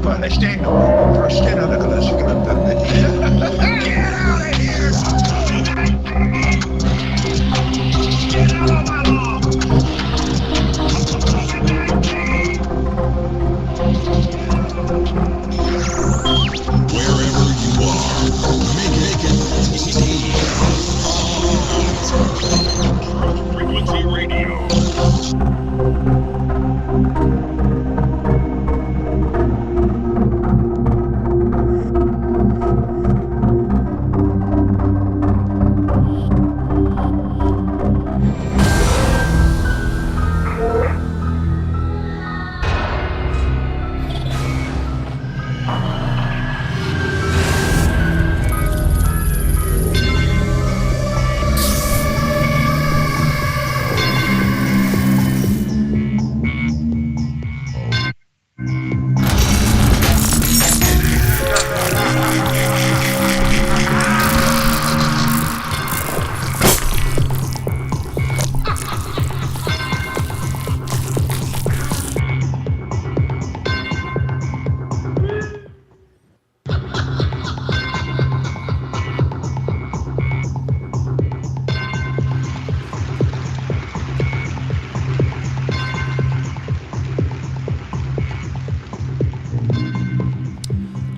Palestine, Palestina, the classic. Get out of here! Get out of my lawn! Wherever you are, make it easy. Frequency Radio.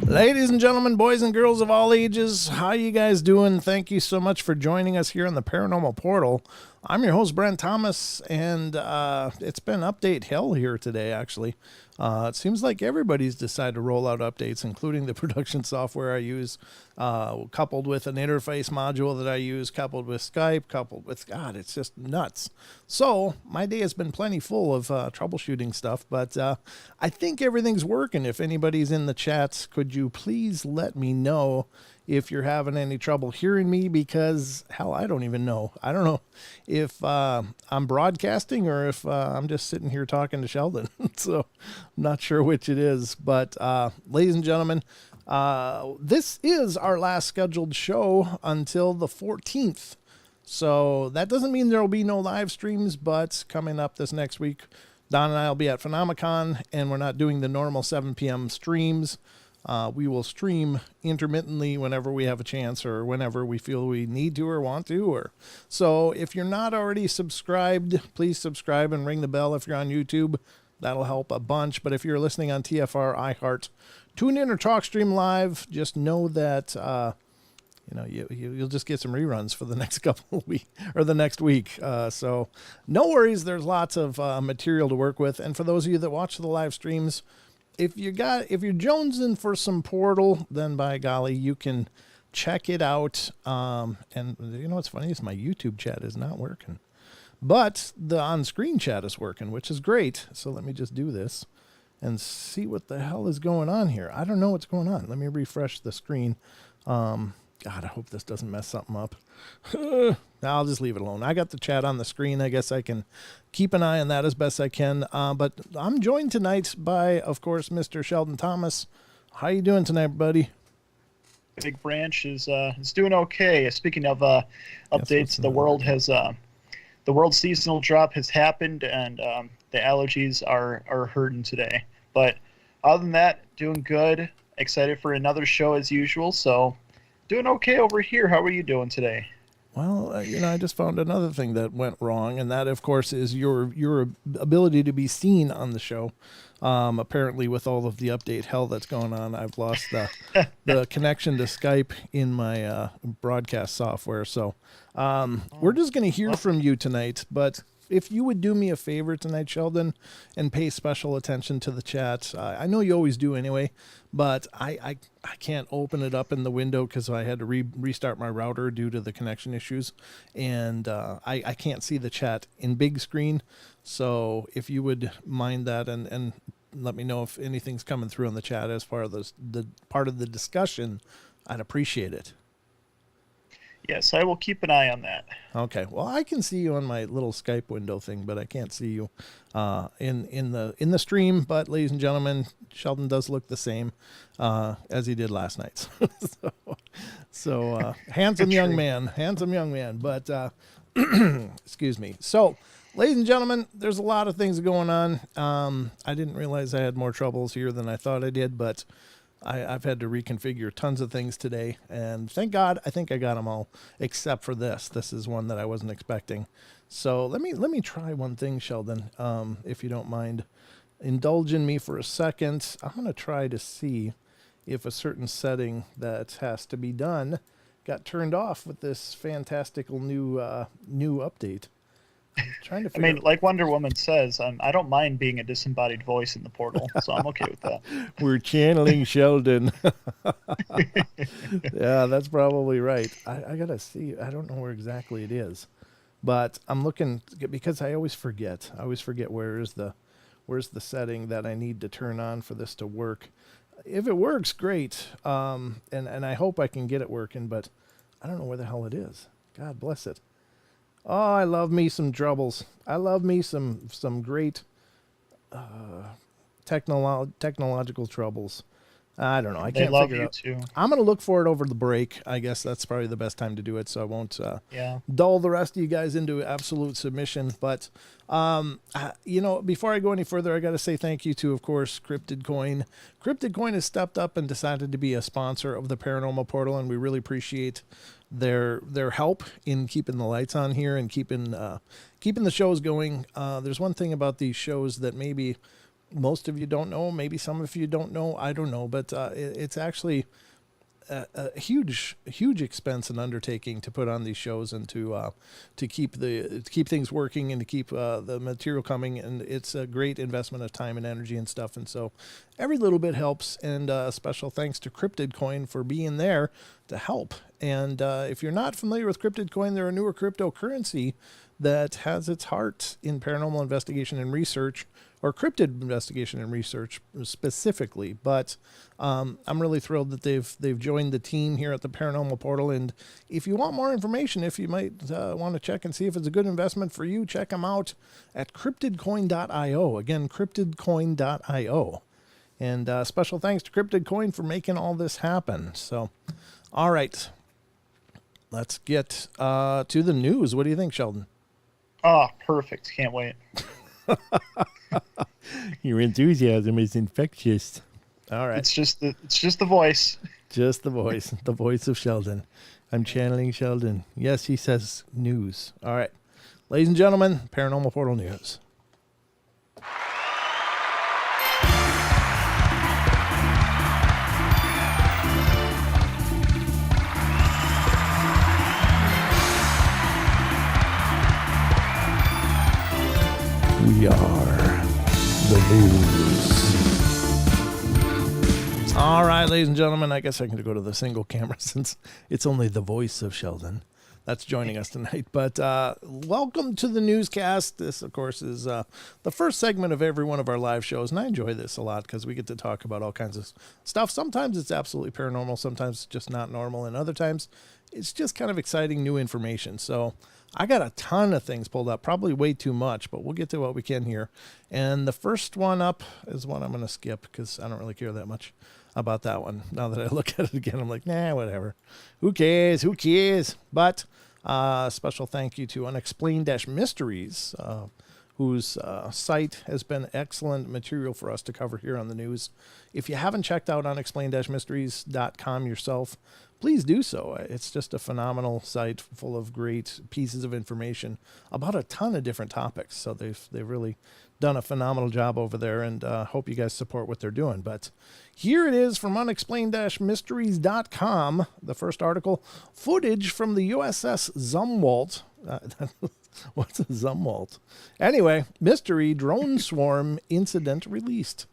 Ladies and gentlemen, boys and girls of all ages, how you guys doing? Thank you so much for joining us here on the Paranormal Portal. I'm your host, Brent Thomas, and it's been update hell here today, actually. It seems like everybody's decided to roll out updates, including the production software I use, coupled with an interface module that I use, coupled with Skype, coupled with, God, it's just nuts. So my day has been plenty full of troubleshooting stuff, but I think everything's working. If anybody's in the chats, could you please let me know if you're having any trouble hearing me, because hell, I don't even know. I don't know if I'm broadcasting or if I'm just sitting here talking to Sheldon. So I'm not sure which it is, but ladies and gentlemen, this is our last scheduled show until the 14th. So that doesn't mean there will be no live streams, but coming up this next week, Don and I will be at Phenomecon, and we're not doing the normal 7 p.m. streams. We will stream intermittently whenever we have a chance or whenever we feel we need to or want to. So if you're not already subscribed, please subscribe and ring the bell if you're on YouTube. That'll help a bunch. But if you're listening on TFR, iHeart, TuneIn, or TalkStream Live, just know that you'll just get some reruns for the next couple of weeks or the next week. So no worries. There's lots of material to work with. And for those of you that watch the live streams, if you're jonesing for some Portal, then by golly, you can check it out. And you know what's funny is my YouTube chat is not working, but the on-screen chat is working, which is great. So let me just do this and see what the hell is going on here. I don't know what's going on. Let me refresh the screen. God, I hope this doesn't mess something up. I'll just leave it alone. I got the chat on the screen. I guess I can keep an eye on that as best I can. But I'm joined tonight by, of course, Mr. Sheldon Thomas. How you doing tonight, buddy? Big Branch is doing okay. Speaking of updates, the world seasonal drop has happened, and the allergies are hurting today. But other than that, doing good. Excited for another show as usual. So doing okay over here. How are you doing today? Well, I just found another thing that went wrong, and that, of course, is your ability to be seen on the show. Apparently, with all of the update hell that's going on, I've lost the connection to Skype in my broadcast software. So we're just going to hear from you tonight, but if you would do me a favor tonight, Sheldon, and pay special attention to the chat. I know you always do anyway, but I can't open it up in the window because I had to restart my router due to the connection issues, and I can't see the chat in big screen. So if you would mind that and let me know if anything's coming through on the chat as far as the part of the discussion, I'd appreciate it. Yes, I will keep an eye on that. Okay. Well, I can see you on my little Skype window thing, but I can't see you in the stream. But ladies and gentlemen, Sheldon does look the same as he did last night. so handsome young man. But excuse me. So Ladies and gentlemen, there's a lot of things going on. I didn't realize I had more troubles here than I thought I did, but I've had to reconfigure tons of things today, and thank God I think I got them all except for this. This is one that I wasn't expecting. So let me try one thing, Sheldon, if you don't mind indulging me for a second. I'm going to try to see if a certain setting that has to be done got turned off with this fantastical new update. I'm trying to figure like Wonder Woman says, I don't mind being a disembodied voice in the portal, so I'm okay with that. We're channeling Sheldon. Yeah, that's probably right. I gotta see. I don't know where exactly it is, but I'm looking because I always forget. Where's the setting that I need to turn on for this to work. If it works, great. And I hope I can get it working, but I don't know where the hell it is. God bless it. Oh, I love me some troubles. I love me some great technological troubles. I don't know. I can't figure it out. Too. I'm going to look for it over the break. I guess that's probably the best time to do it, so I won't Yeah. dull the rest of you guys into absolute submission. But, before I go any further, I got to say thank you to, of course, Cryptid Coin. Cryptid Coin has stepped up and decided to be a sponsor of the Paranormal Portal, and we really appreciate their help in keeping the lights on here and keeping the shows going. There's one thing about these shows that maybe most of you don't know, maybe some of you don't know, I don't know, but it's actually a huge expense and undertaking to put on these shows and to keep things working and to keep the material coming, and it's a great investment of time and energy and stuff, and so every little bit helps. And special thanks to Cryptid Coin for being there to help. And if you're not familiar with Cryptid Coin, they're a newer cryptocurrency that has its heart in paranormal investigation and research, or cryptid investigation and research specifically. But I'm really thrilled that they've joined the team here at the Paranormal Portal. And if you want more information, if you might want to check and see if it's a good investment for you, check them out at cryptidcoin.io. Again, cryptidcoin.io. And special thanks to Cryptid Coin for making all this happen. So, all right, let's get to the news. What do you think, Sheldon? Oh, perfect. Can't wait. Your enthusiasm is infectious. All right. It's just the voice. Just the voice of Sheldon. I'm channeling Sheldon. Yes, he says news. All right. Ladies and gentlemen, Paranormal Portal News. We are the news. All right, ladies and gentlemen, I guess I can go to the single camera since it's only the voice of Sheldon that's joining us tonight. But welcome to the newscast. This, of course, is the first segment of every one of our live shows, and I enjoy this a lot because we get to talk about all kinds of stuff. Sometimes it's absolutely paranormal, sometimes it's just not normal, and other times it's just kind of exciting new information. So I got a ton of things pulled up, probably way too much, but we'll get to what we can here. And the first one up is one I'm going to skip because I don't really care that much about that one. Now that I look at it again, I'm like, nah, whatever. Who cares? But special thank you to Unexplained-Mysteries, whose site has been excellent material for us to cover here on the news. If you haven't checked out unexplained-mysteries.com yourself, please do so. It's just a phenomenal site full of great pieces of information about a ton of different topics. So they've really done a phenomenal job over there, and hope you guys support what they're doing. But here it is from unexplained-mysteries.com. The first article, footage from the USS Zumwalt. What's a Zumwalt? Anyway, mystery drone swarm incident released.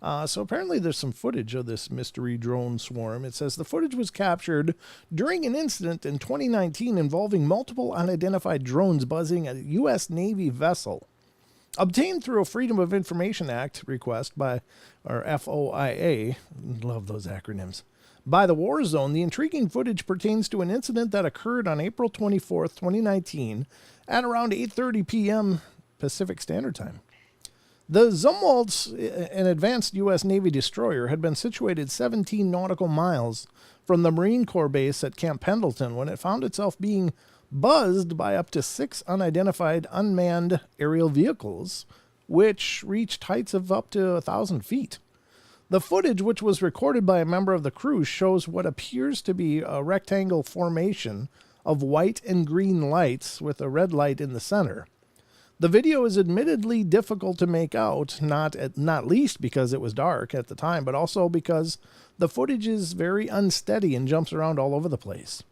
So apparently there's some footage of this mystery drone swarm. It says the footage was captured during an incident in 2019 involving multiple unidentified drones buzzing a U.S. Navy vessel. Obtained through a Freedom of Information Act request by, or FOIA, love those acronyms, by the War Zone, the intriguing footage pertains to an incident that occurred on April 24th, 2019 at around 8:30 p.m. Pacific Standard Time. The Zumwalt, an advanced U.S. Navy destroyer, had been situated 17 nautical miles from the Marine Corps base at Camp Pendleton when it found itself being buzzed by up to 6 unidentified unmanned aerial vehicles, which reached heights of up to 1,000 feet. The footage, which was recorded by a member of the crew, shows what appears to be a rectangle formation of white and green lights with a red light in the center. The video is admittedly difficult to make out, not least because it was dark at the time, but also because the footage is very unsteady and jumps around all over the place.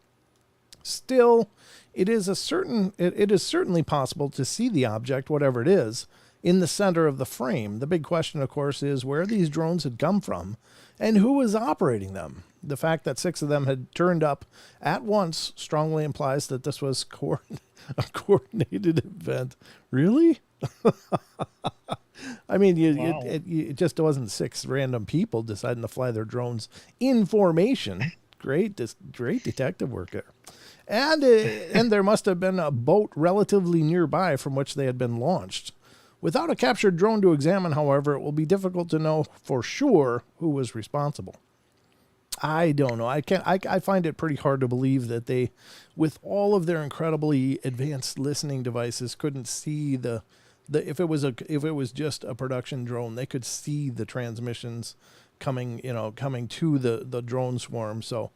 Still, it is certainly possible to see the object, whatever it is, in the center of the frame. The big question, of course, is where these drones had come from and who was operating them. The fact that 6 of them had turned up at once strongly implies that this was a coordinated event. Really? I mean, Wow. it just wasn't 6 random people deciding to fly their drones in formation. Great detective work there. And there must have been a boat relatively nearby from which they had been launched. Without a captured drone to examine, however, it will be difficult to know for sure who was responsible. I don't know. I find it pretty hard to believe that they, with all of their incredibly advanced listening devices, couldn't see if it was just a production drone, they could see the transmissions coming to the drone swarm. So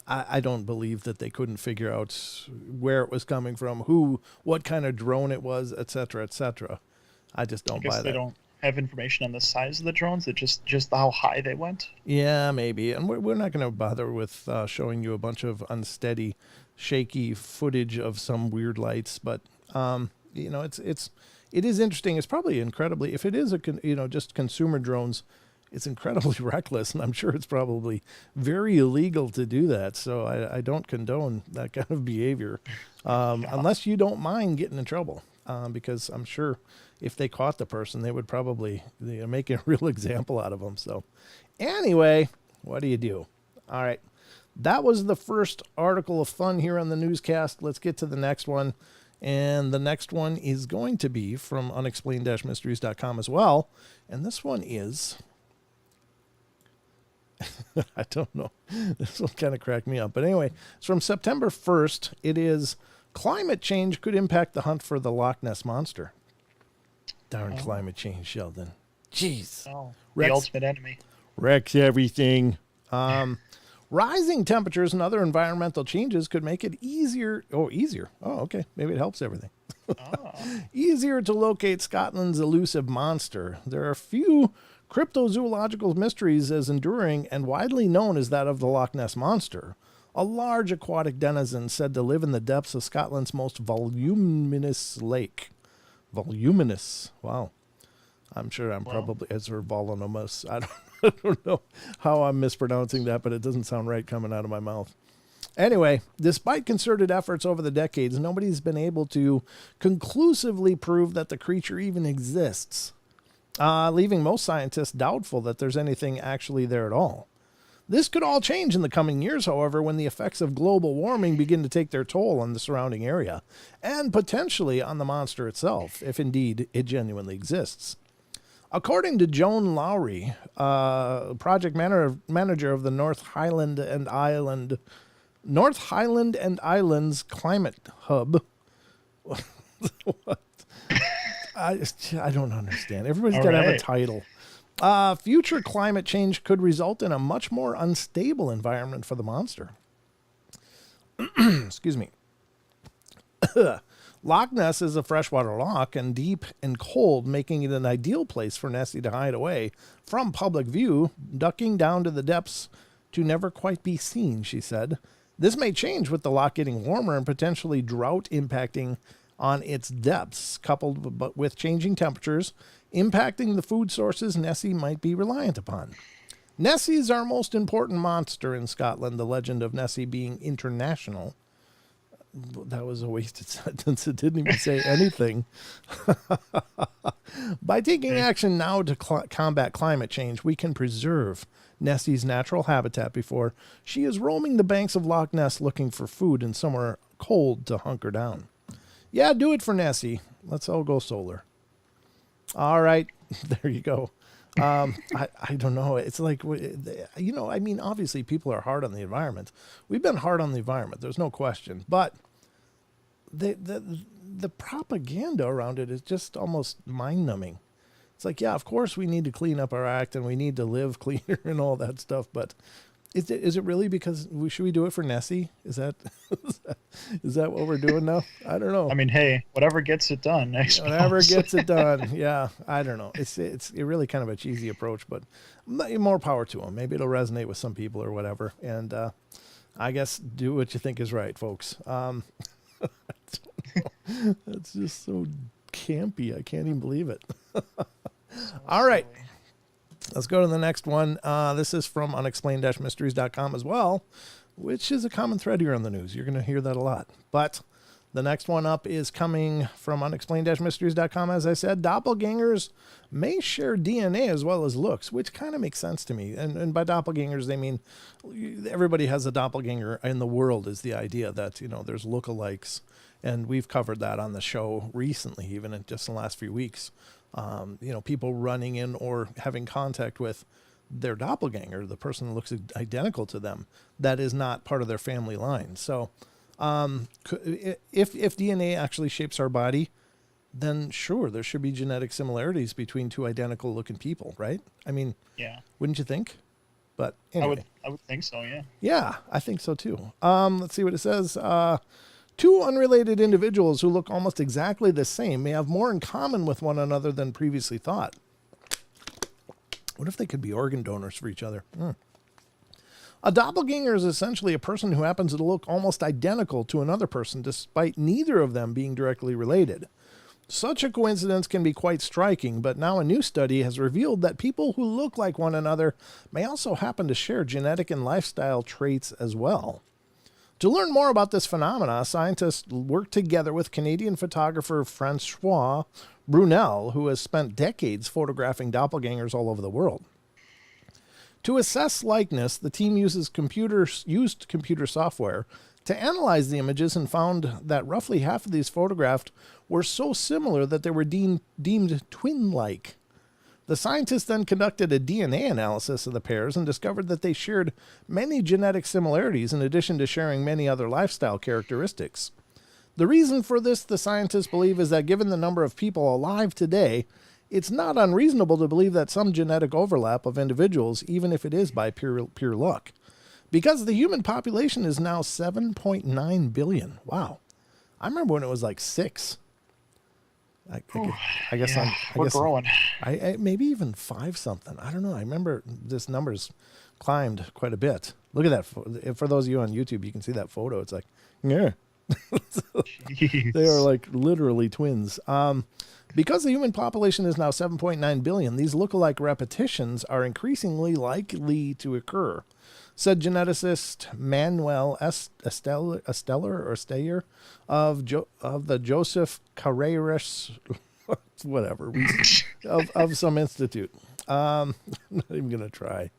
I don't believe that they couldn't figure out where it was coming from, what kind of drone it was, etc., etc. I just don't I guess buy they that. don't have information on the size of the drones. It just how high they went. Yeah, maybe. And we're not going to bother with showing you a bunch of unsteady, shaky footage of some weird lights. But, it is interesting. It's probably incredibly, if it is just consumer drones, it's incredibly reckless. And I'm sure it's probably very illegal to do that. So I don't condone that kind of behavior unless you don't mind getting in trouble. Because I'm sure if they caught the person, they would probably make a real example out of them. So anyway, what do you do? All right. That was the first article of fun here on the newscast. Let's get to the next one. And the next one is going to be from unexplained-mysteries.com as well. And this one is, I don't know. This will kind of crack me up. But anyway, it's from September 1st. It is climate change could impact the hunt for the Loch Ness Monster. Darn climate change, Sheldon. Jeez. Oh, Rex- the ultimate enemy. Wrecks everything. Rising temperatures and other environmental changes could make it easier. Oh, okay. Maybe it helps everything. Easier to locate Scotland's elusive monster. There are few cryptozoological mysteries as enduring and widely known as that of the Loch Ness Monster, a large aquatic denizen said to live in the depths of Scotland's most voluminous lake. Voluminous. Wow. I'm sure I'm probably as voluminous. I don't know how I'm mispronouncing that, but it doesn't sound right coming out of my mouth. Anyway, despite concerted efforts over the decades, nobody's been able to conclusively prove that the creature even exists, leaving most scientists doubtful that there's anything actually there at all. This could all change in the coming years, however, when the effects of global warming begin to take their toll on the surrounding area, and potentially on the monster itself, if indeed it genuinely exists. According to Joan Lowry, project manager of the North Highland and Islands Climate Hub. What? I don't understand. Everybody's got to have a title. Future climate change could result in a much more unstable environment for the monster. Excuse me. Loch Ness is a freshwater loch and deep and cold, making it an ideal place for Nessie to hide away from public view, ducking down to the depths to never quite be seen, she said. This may change with the loch getting warmer and potentially drought impacting on its depths, coupled with changing temperatures, impacting the food sources Nessie might be reliant upon. Nessie's our most important monster in Scotland, the legend of Nessie being international. That was a wasted sentence. It didn't even say anything. By taking action now to combat climate change, we can preserve Nessie's natural habitat before she is roaming the banks of Loch Ness looking for food and somewhere cold to hunker down. Yeah, do it for Nessie. Let's all go solar. All right. There you go. I don't know. It's like, I mean, obviously people are hard on the environment. We've been hard on the environment. There's no question. But the propaganda around it is just almost mind-numbing. It's like, yeah, of course we need to clean up our act and we need to live cleaner and all that stuff, but is it really because should we do it for Nessie? Is that is that what we're doing now? I don't know. I mean, hey, whatever gets it done. Whatever gets it done. Yeah, I don't know. It's really kind of a cheesy approach, but more power to them. Maybe it'll resonate with some people or whatever. And I guess do what you think is right, folks. That's just so campy. I can't even believe it. All right. Let's go to the next one. This is from unexplained-mysteries.com as well, which is a common thread here on the news. You're going to hear that a lot. But the next one up is coming from unexplained-mysteries.com. As I said, doppelgangers may share DNA as well as looks, which kind of makes sense to me. And by doppelgangers, they mean everybody has a doppelganger in the world is the idea that, there's lookalikes. And we've covered that on the show recently, even in just the last few weeks. People running in or having contact with their doppelganger, the person that looks identical to them, that is not part of their family line. So if DNA actually shapes our body, then sure, there should be genetic similarities between two identical looking people, right? I mean, yeah, wouldn't you think? But anyway. I would think so, yeah. Yeah, I think so too. Let's see what it says. Two unrelated individuals who look almost exactly the same may have more in common with one another than previously thought. What if they could be organ donors for each other? A doppelganger is essentially a person who happens to look almost identical to another person, despite neither of them being directly related. Such a coincidence can be quite striking, but now a new study has revealed that people who look like one another may also happen to share genetic and lifestyle traits as well. To learn more about this phenomena, scientists worked together with Canadian photographer Francois Brunel, who has spent decades photographing doppelgangers all over the world. To assess likeness, the team used computer software to analyze the images and found that roughly half of these photographed were so similar that they were deemed twin-like. The scientists then conducted a DNA analysis of the pairs and discovered that they shared many genetic similarities in addition to sharing many other lifestyle characteristics. The reason for this, the scientists believe, is that given the number of people alive today, it's not unreasonable to believe that some genetic overlap of individuals, even if it is by pure luck. Because the human population is now 7.9 billion. Wow. I remember when it was like 6. I guess we're growing. Maybe even 5 something. I don't know. I remember this number's climbed quite a bit. Look at that. For those of you on YouTube, you can see that photo. It's like, yeah. They are like literally twins. Because the human population is now 7.9 billion, these look-alike repetitions are increasingly likely to occur, said geneticist Manuel Esteller of the Joseph Carreras, whatever, of some institute. I'm not even going to try.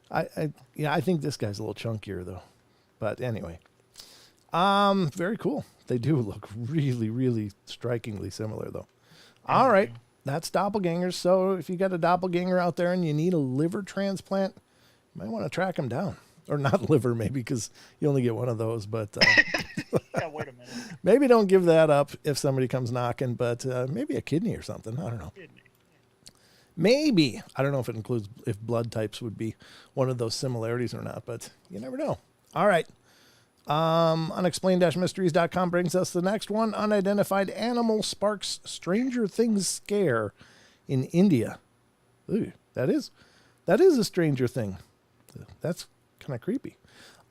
I think this guy's a little chunkier, though. But anyway. Very cool. They do look really, really strikingly similar, though. All right. That's doppelgangers. So if you got a doppelganger out there and you need a liver transplant, you might want to track them down. Or not liver, maybe, because you only get one of those. But yeah, wait a minute. Maybe don't give that up if somebody comes knocking. But maybe a kidney or something. I don't know. Maybe. I don't know if it includes if blood types would be one of those similarities or not. But you never know. All right. Unexplained-mysteries.com brings us the next one. Unidentified animal sparks Stranger Things scare in India. Ooh, that is a Stranger Thing. That's kind of creepy.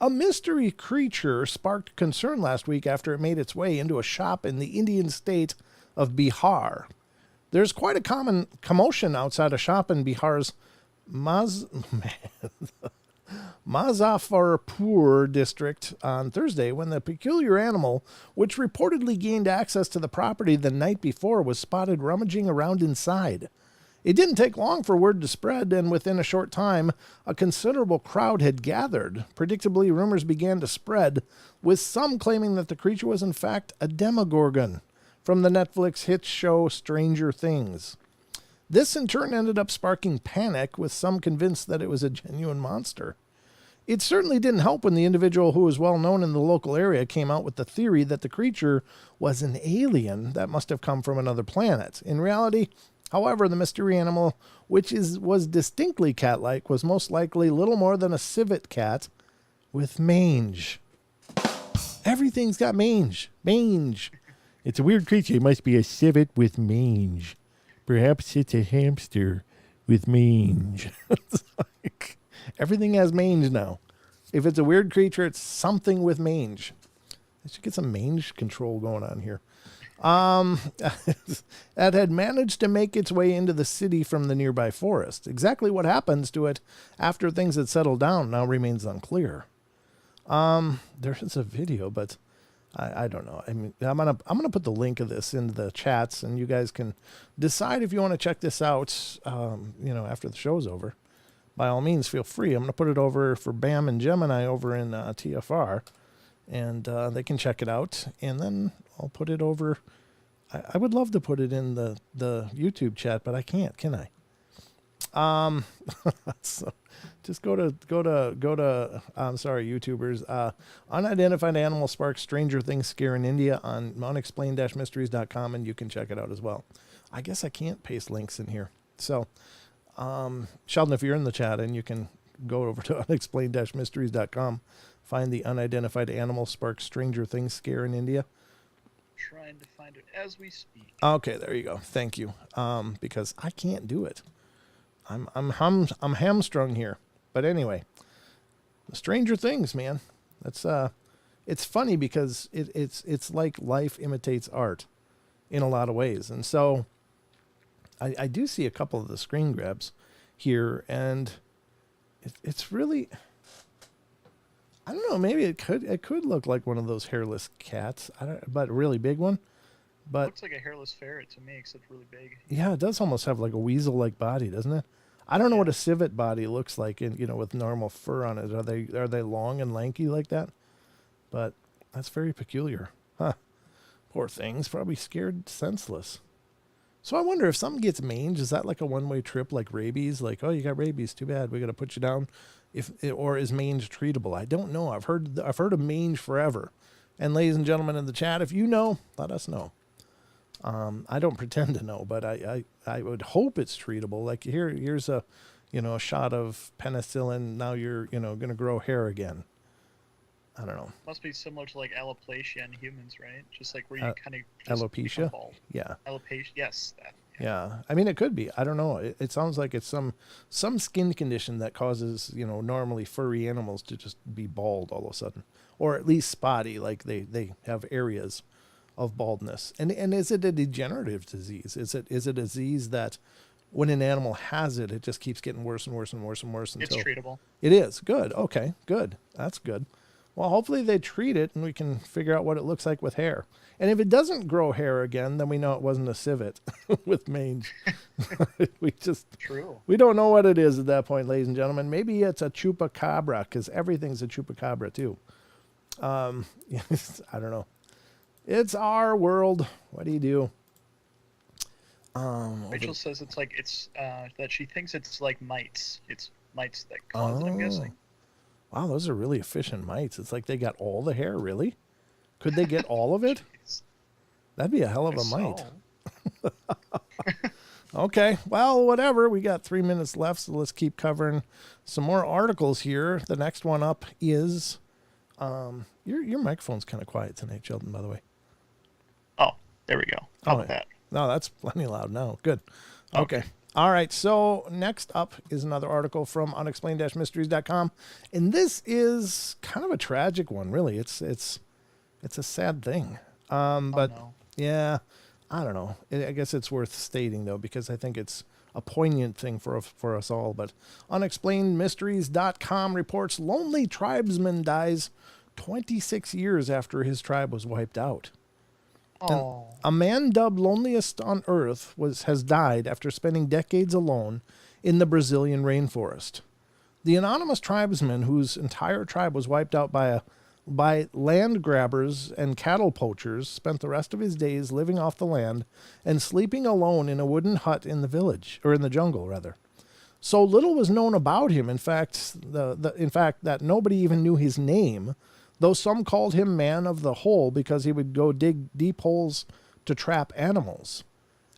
A mystery creature sparked concern last week after it made its way into a shop in the Indian state of Bihar. There's quite a common commotion outside a shop in Bihar's Muzaffarpur district on Thursday when the peculiar animal, which reportedly gained access to the property the night before, was spotted rummaging around inside. It didn't take long for word to spread, and within a short time, a considerable crowd had gathered. Predictably, rumors began to spread, with some claiming that the creature was in fact a demogorgon from the Netflix hit show Stranger Things. This in turn ended up sparking panic, with some convinced that it was a genuine monster. It certainly didn't help when the individual who was well known in the local area came out with the theory that the creature was an alien that must have come from another planet. In reality, however, the mystery animal, which was distinctly cat-like, was most likely little more than a civet cat with mange. Everything's got mange. Mange. It's a weird creature. It must be a civet with mange. Perhaps it's a hamster with mange. It's like, everything has mange now. If it's a weird creature, it's something with mange. I should get some mange control going on here. That had managed to make its way into the city from the nearby forest. Exactly what happens to it after things had settled down now remains unclear. There is a video, but I don't know. I mean, I'm gonna put the link of this into the chats, and you guys can decide if you want to check this out. After the show's over, by all means, feel free. I'm gonna put it over for Bam and Gemini over in TFR, and they can check it out. And then I'll put it over. I would love to put it in the YouTube chat, but I can't, can I? So just go to I'm sorry, YouTubers. Unidentified animal sparks stranger things scare in India on unexplained-mysteries.com, and you can check it out as well. I guess I can't paste links in here. So, Sheldon, if you're in the chat, and you can go over to unexplained-mysteries.com, find the unidentified animal sparks stranger things scare in India. Trying to find it as we speak. Okay, there you go. Thank you. Because I can't do it. I'm hamstrung here. But anyway, the Stranger Things, man. That's it's funny because it's like life imitates art in a lot of ways. And so I do see a couple of the screen grabs here, and it's really, I don't know, maybe it could look like one of those hairless cats, but a really big one. But it looks like a hairless ferret to me, except really big. Yeah, it does almost have like a weasel-like body, doesn't it? I don't know what a civet body looks like, with normal fur on it. Are they long and lanky like that? But that's very peculiar. Huh. Poor things, probably scared senseless. So I wonder if something gets mange, is that like a one-way trip like rabies? Like, oh, you got rabies, too bad, we got to put you down. Or is mange treatable? I don't know. I've heard of mange forever. And ladies and gentlemen in the chat, if you know, let us know. I don't pretend to know, but I would hope it's treatable. Like here's a shot of penicillin. Now you're going to grow hair again. I don't know. Must be similar to like alopecia in humans, right? Just like where you kind of alopecia. Yeah. Alopecia. Yes. That. Yeah. I mean, it could be. I don't know. It sounds like it's some skin condition that causes normally furry animals to just be bald all of a sudden, or at least spotty. Like they have areas of baldness. And is it a degenerative disease? Is it a disease that when an animal has it, it just keeps getting worse and worse and worse and worse until it's treatable? It is. Good. Okay, good. That's good. Well, hopefully they treat it and we can figure out what it looks like with hair. And if it doesn't grow hair again, then we know it wasn't a civet with mange. We don't know what it is at that point, ladies and gentlemen. Maybe it's a chupacabra, because everything's a chupacabra too. I don't know. It's our world. What do you do? Rachel says that she thinks it's like mites. It's mites that cause it, I'm guessing. Wow, those are really efficient mites. It's like they got all the hair, really? Could they get all of it? That'd be a hell of a mite. Okay, well, whatever. We got 3 minutes left, so let's keep covering some more articles here. The next one up is... your microphone's kind of quiet tonight, Sheldon, by the way. Oh, there we go. How about that? No, that's plenty loud now. Good. Okay. All right. So next up is another article from unexplained-mysteries.com. And this is kind of a tragic one, really. It's a sad thing. Yeah, I don't know. I guess it's worth stating, though, because I think it's a poignant thing for us all. But unexplainedmysteries.com reports lonely tribesman dies 26 years after his tribe was wiped out. A man dubbed loneliest on earth has died after spending decades alone in the Brazilian rainforest. The anonymous tribesman, whose entire tribe was wiped out by land grabbers and cattle poachers, spent the rest of his days living off the land and sleeping alone in a wooden hut in the village, or in the jungle, rather. So little was known about him. In fact, that nobody even knew his name, though some called him Man of the Hole because he would go dig deep holes to trap animals.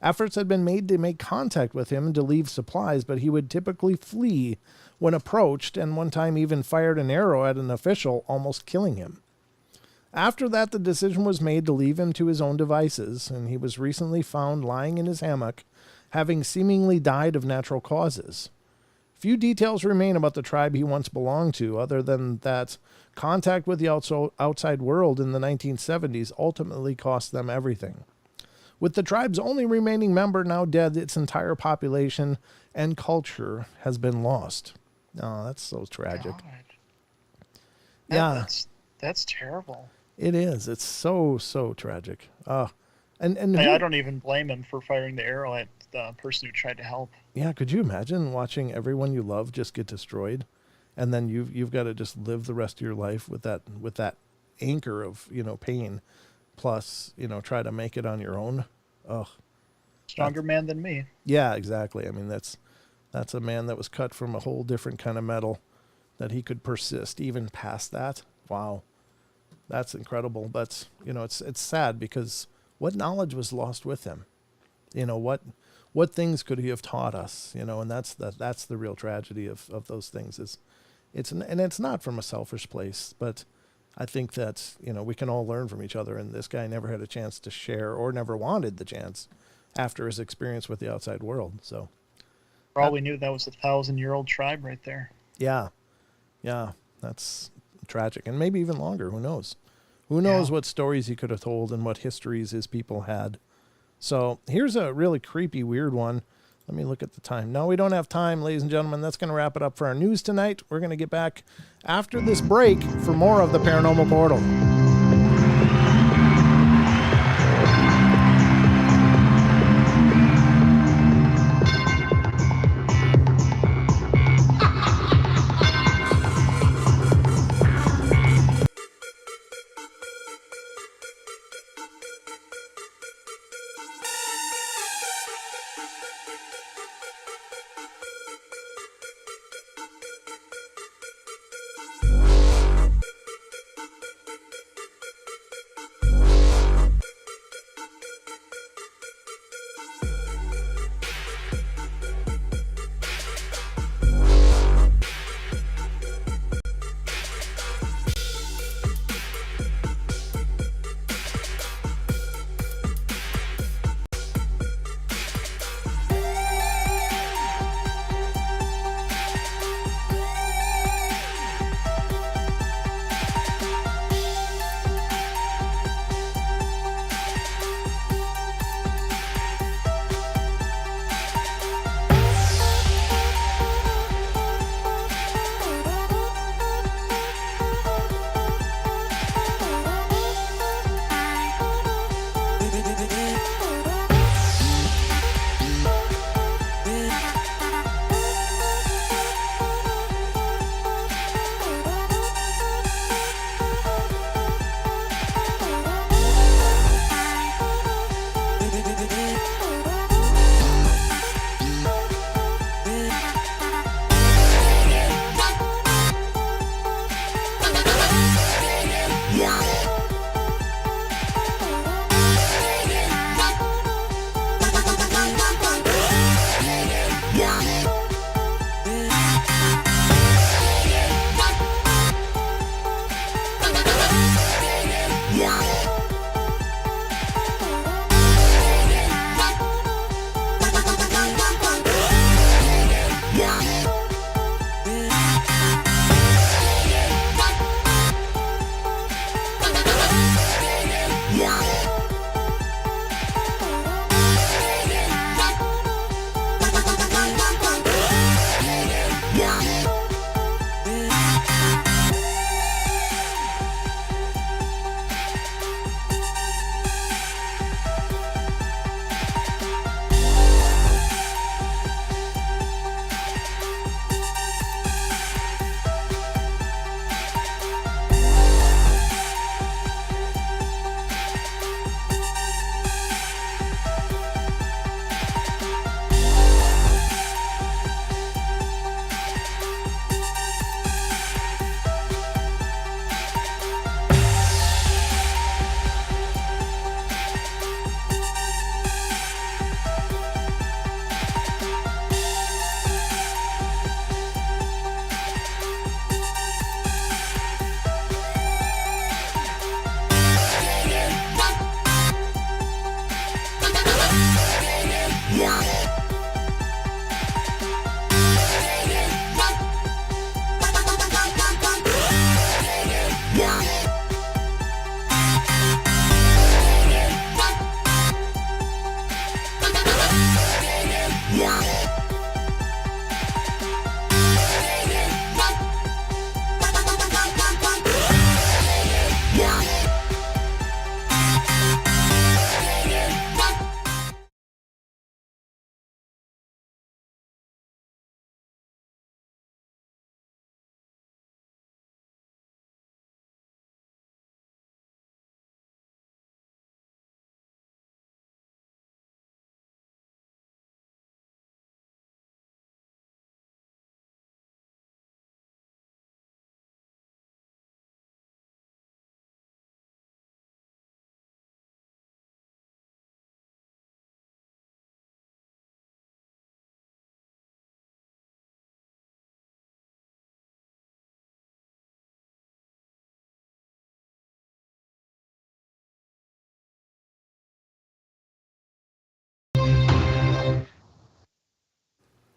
Efforts had been made to make contact with him and to leave supplies, but he would typically flee when approached, and one time even fired an arrow at an official, almost killing him. After that, the decision was made to leave him to his own devices, and he was recently found lying in his hammock, having seemingly died of natural causes. Few details remain about the tribe he once belonged to, other than that contact with the outside world in the 1970s ultimately cost them everything. With the tribe's only remaining member now dead, its entire population and culture has been lost. Oh, that's so tragic. God. Yeah. That's terrible. It is. It's so tragic. And I don't even blame him for firing the arrow at the person who tried to help. Yeah, could you imagine watching everyone you love just get destroyed, and then you've got to just live the rest of your life with that anchor of pain, plus try to make it on your own. Ugh. Stronger man than me. Yeah, exactly. I mean that's a man that was cut from a whole different kind of metal, that he could persist even past that. Wow, that's incredible. But it's sad because what knowledge was lost with him? What things could he have taught us? And that's the real tragedy of those things. It's not from a selfish place, but I think that we can all learn from each other. And this guy never had a chance to share, or never wanted the chance after his experience with the outside world. So, for all we knew, that was a 1,000-year-old tribe right there. Yeah, that's tragic, and maybe even longer. Who knows? Who knows what stories he could have told and what histories his people had. So here's a really creepy, weird one. Let me look at the time. No, we don't have time, ladies and gentlemen. That's going to wrap it up for our news tonight. We're going to get back after this break for more of the Paranormal Portal.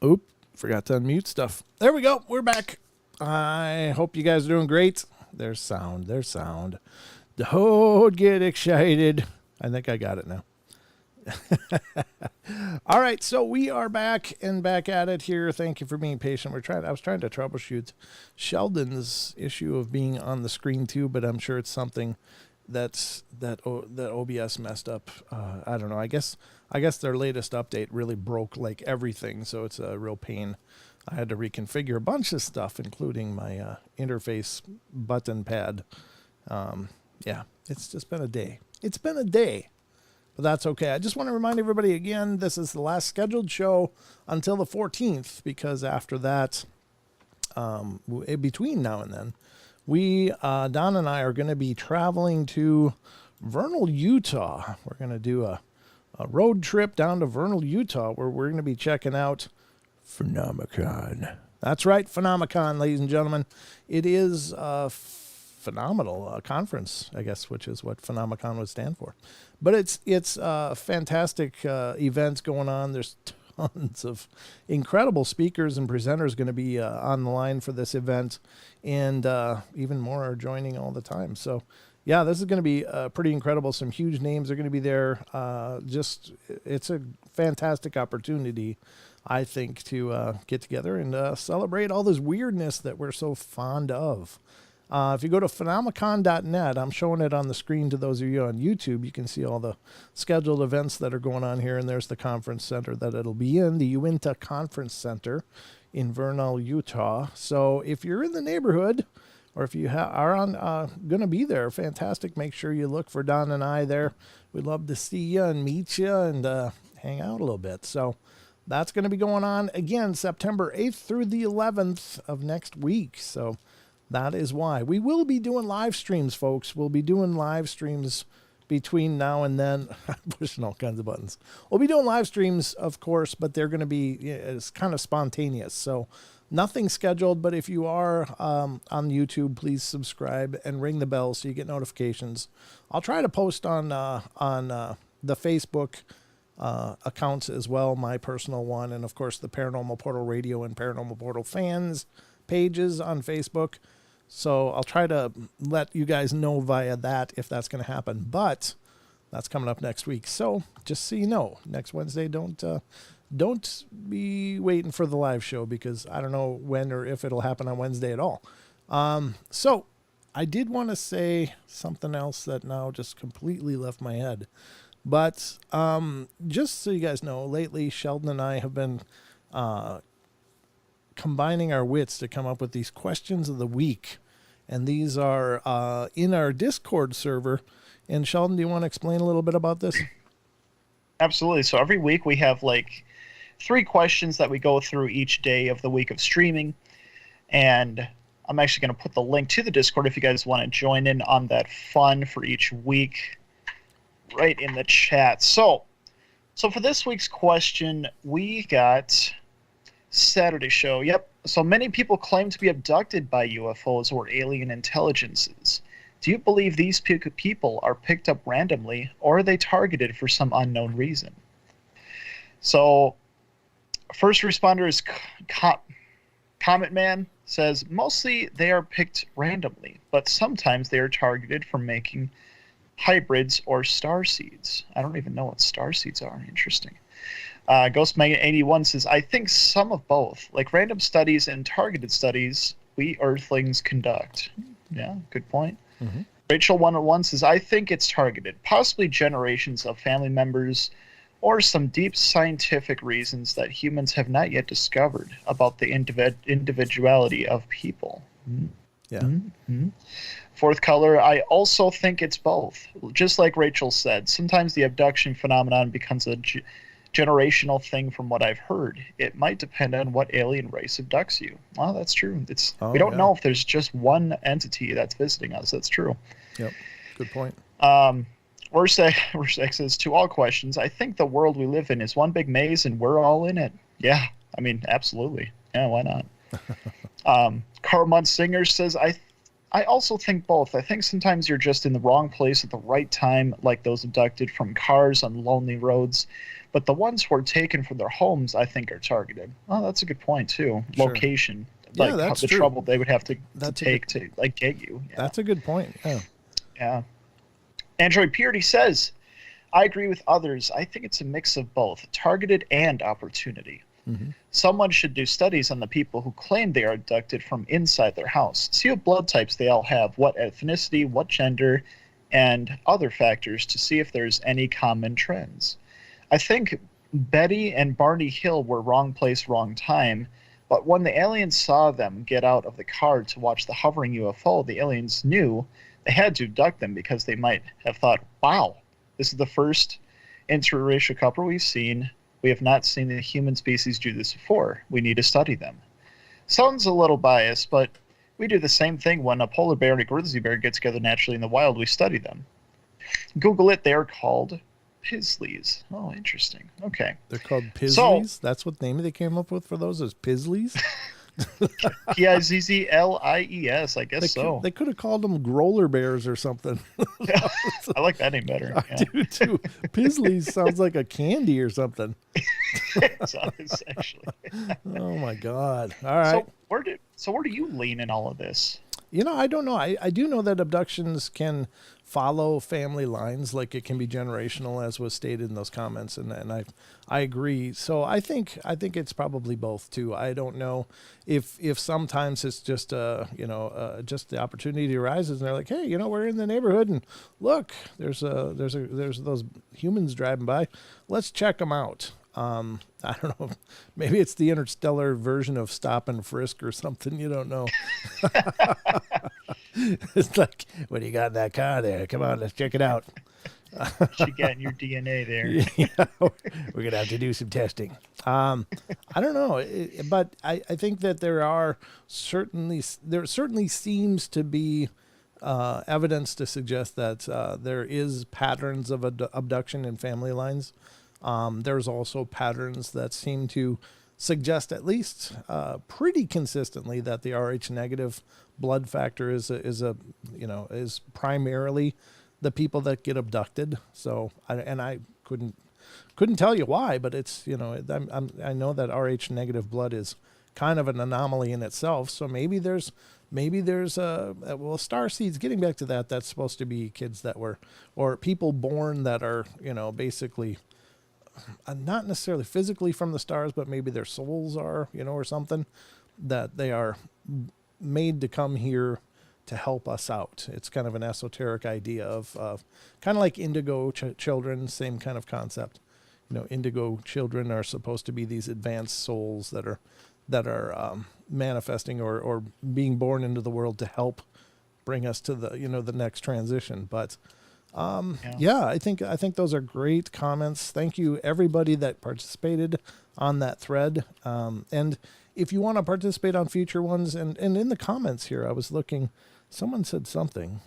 Oop, forgot to unmute stuff. There we go. We're back. I hope you guys are doing great. There's sound. There's sound. Don't get excited. I think I got it now. All right, so we are back and back at it here. Thank you for being patient. I was trying to troubleshoot Sheldon's issue of being on the screen too, but I'm sure it's something that OBS messed up. I don't know. I guess their latest update really broke like everything, so it's a real pain. I had to reconfigure a bunch of stuff, including my interface button pad. Yeah, it's just been a day. It's been a day, but that's okay. I just want to remind everybody again, this is the last scheduled show until the 14th, because after that, between now and then, Don and I are going to be traveling to Vernal, Utah. We're going to do a road trip down to Vernal, Utah, where we're going to be checking out Phenomecon. That's right, Phenomecon, ladies and gentlemen. It is phenomenal conference, I guess, which is what Phenomecon would stand for. But it's fantastic events going on. There's tons of incredible speakers and presenters going to be on the line for this event, and even more are joining all the time. So yeah, this is going to be pretty incredible. Some huge names are going to be there. It's a fantastic opportunity, I think, to get together and celebrate all this weirdness that we're so fond of. If you go to Phenomecon.net, I'm showing it on the screen to those of you on YouTube. You can see all the scheduled events that are going on here, and there's the conference center that it'll be in, the Uinta Conference Center in Vernal, Utah. So if you're in the neighborhood, or if you are going to be there, fantastic. Make sure you look for Don and I there. We'd love to see you and meet you and hang out a little bit. So that's going to be going on, again, September 8th through the 11th of next week. So that is why. We will be doing live streams, folks. We'll be doing live streams between now and then. I'm pushing all kinds of buttons. We'll be doing live streams, of course, but they're going to be, it's kind of spontaneous. So nothing scheduled, but if you are on YouTube, please subscribe and ring the bell so you get notifications. I'll try to post on the Facebook accounts as well, my personal one, and of course the Paranormal Portal Radio and Paranormal Portal fans pages on Facebook. So I'll try to let you guys know via that if that's going to happen. But that's coming up next week. So just so you know, next Wednesday, don't be waiting for the live show, because I don't know when or if it'll happen on Wednesday at all. So I did want to say something else that now just completely left my head. But just so you guys know, lately Sheldon and I have been combining our wits to come up with these questions of the week. And these are in our Discord server. And Sheldon, do you want to explain a little bit about this? Absolutely. So every week we have like 3 questions that we go through each day of the week of streaming. And I'm actually going to put the link to the Discord if you guys want to join in on that fun for each week right in the chat. So for this week's question, we got Saturday show. Yep. So many people claim to be abducted by UFOs or alien intelligences. Do you believe these people are picked up randomly, or are they targeted for some unknown reason? So first responder is Comet Man, says mostly they are picked randomly, but sometimes they are targeted for making hybrids, or star seeds. I don't even know what star seeds are. Interesting. Ghost Magnet 81 says, I think some of both, like random studies and targeted studies we Earthlings conduct. Yeah, good point. Mm-hmm. Rachel 101 says, I think it's targeted, possibly generations of family members or some deep scientific reasons that humans have not yet discovered about the individuality of people. Yeah. Mm-hmm. Fourth color, I also think it's both. Just like Rachel said, sometimes the abduction phenomenon becomes a generational thing from what I've heard. It might depend on what alien race abducts you. Well, that's true. We don't know if there's just one entity that's visiting us. That's true. Yep. Good point. Wersek says, to all questions, I think the world we live in is one big maze and we're all in it. Yeah, I mean, absolutely. Yeah, why not? Carl Munsinger says, I also think both. I think sometimes you're just in the wrong place at the right time, like those abducted from cars on lonely roads. But the ones who are taken from their homes, I think, are targeted. Oh, that's a good point, too. Sure. Location. Yeah, like that's the true. trouble they would have to take to like get you. Yeah. That's a good point. Yeah. Yeah. Android Purity says, I agree with others. I think it's a mix of both, targeted and opportunity. Mm-hmm. Someone should do studies on the people who claim they are abducted from inside their house. See what blood types they all have, what ethnicity, what gender, and other factors to see if there's any common trends. I think Betty and Barney Hill were wrong place, wrong time, but when the aliens saw them get out of the car to watch the hovering UFO, the aliens knew they had to abduct them because they might have thought, wow, this is the first interracial couple we've seen. We have not seen the human species do this before. We need to study them. Sounds a little biased, but we do the same thing when a polar bear and a grizzly bear get together naturally in the wild. We study them. Google it. They are called Pisleys. Oh, interesting. Okay. They're called Pisleys? That's what name they came up with for those, is Pisleys? Pizzlies, I guess so. They could have called them Growler Bears or something. I like that name better. I do too. Pisleys sounds like a candy or something. It does, actually. Oh my God. All right. So where do you lean in all of this? I don't know. I do know that abductions can follow family lines, like it can be generational, as was stated in those comments, and I agree. So I think it's probably both too. I don't know if sometimes it's just just the opportunity arises and they're like, hey, we're in the neighborhood and look, there's those humans driving by, let's check them out. I don't know. Maybe it's the interstellar version of stop and frisk or something. You don't know. It's like, what do you got in that car there? Come on, let's check it out. What you got in your DNA there? Yeah, we're going to have to do some testing. I don't know. But I think that there certainly seems to be evidence to suggest that there is patterns of abduction in family lines. There's also patterns that seem to suggest, at least pretty consistently, that the Rh negative blood factor is primarily the people that get abducted. So I couldn't tell you why, but it's I know that Rh negative blood is kind of an anomaly in itself. So maybe there's star seeds. Getting back to that, that's supposed to be kids that were, or people born that are basically not necessarily physically from the stars, but maybe their souls are, or something, that they are made to come here to help us out. It's kind of an esoteric idea of kind of like indigo children, same kind of concept. Indigo children are supposed to be these advanced souls that are manifesting or being born into the world to help bring us to the next transition. But I think those are great comments. Thank you everybody that participated on that thread. And if you want to participate on future ones, and in the comments here, I was looking, someone said something.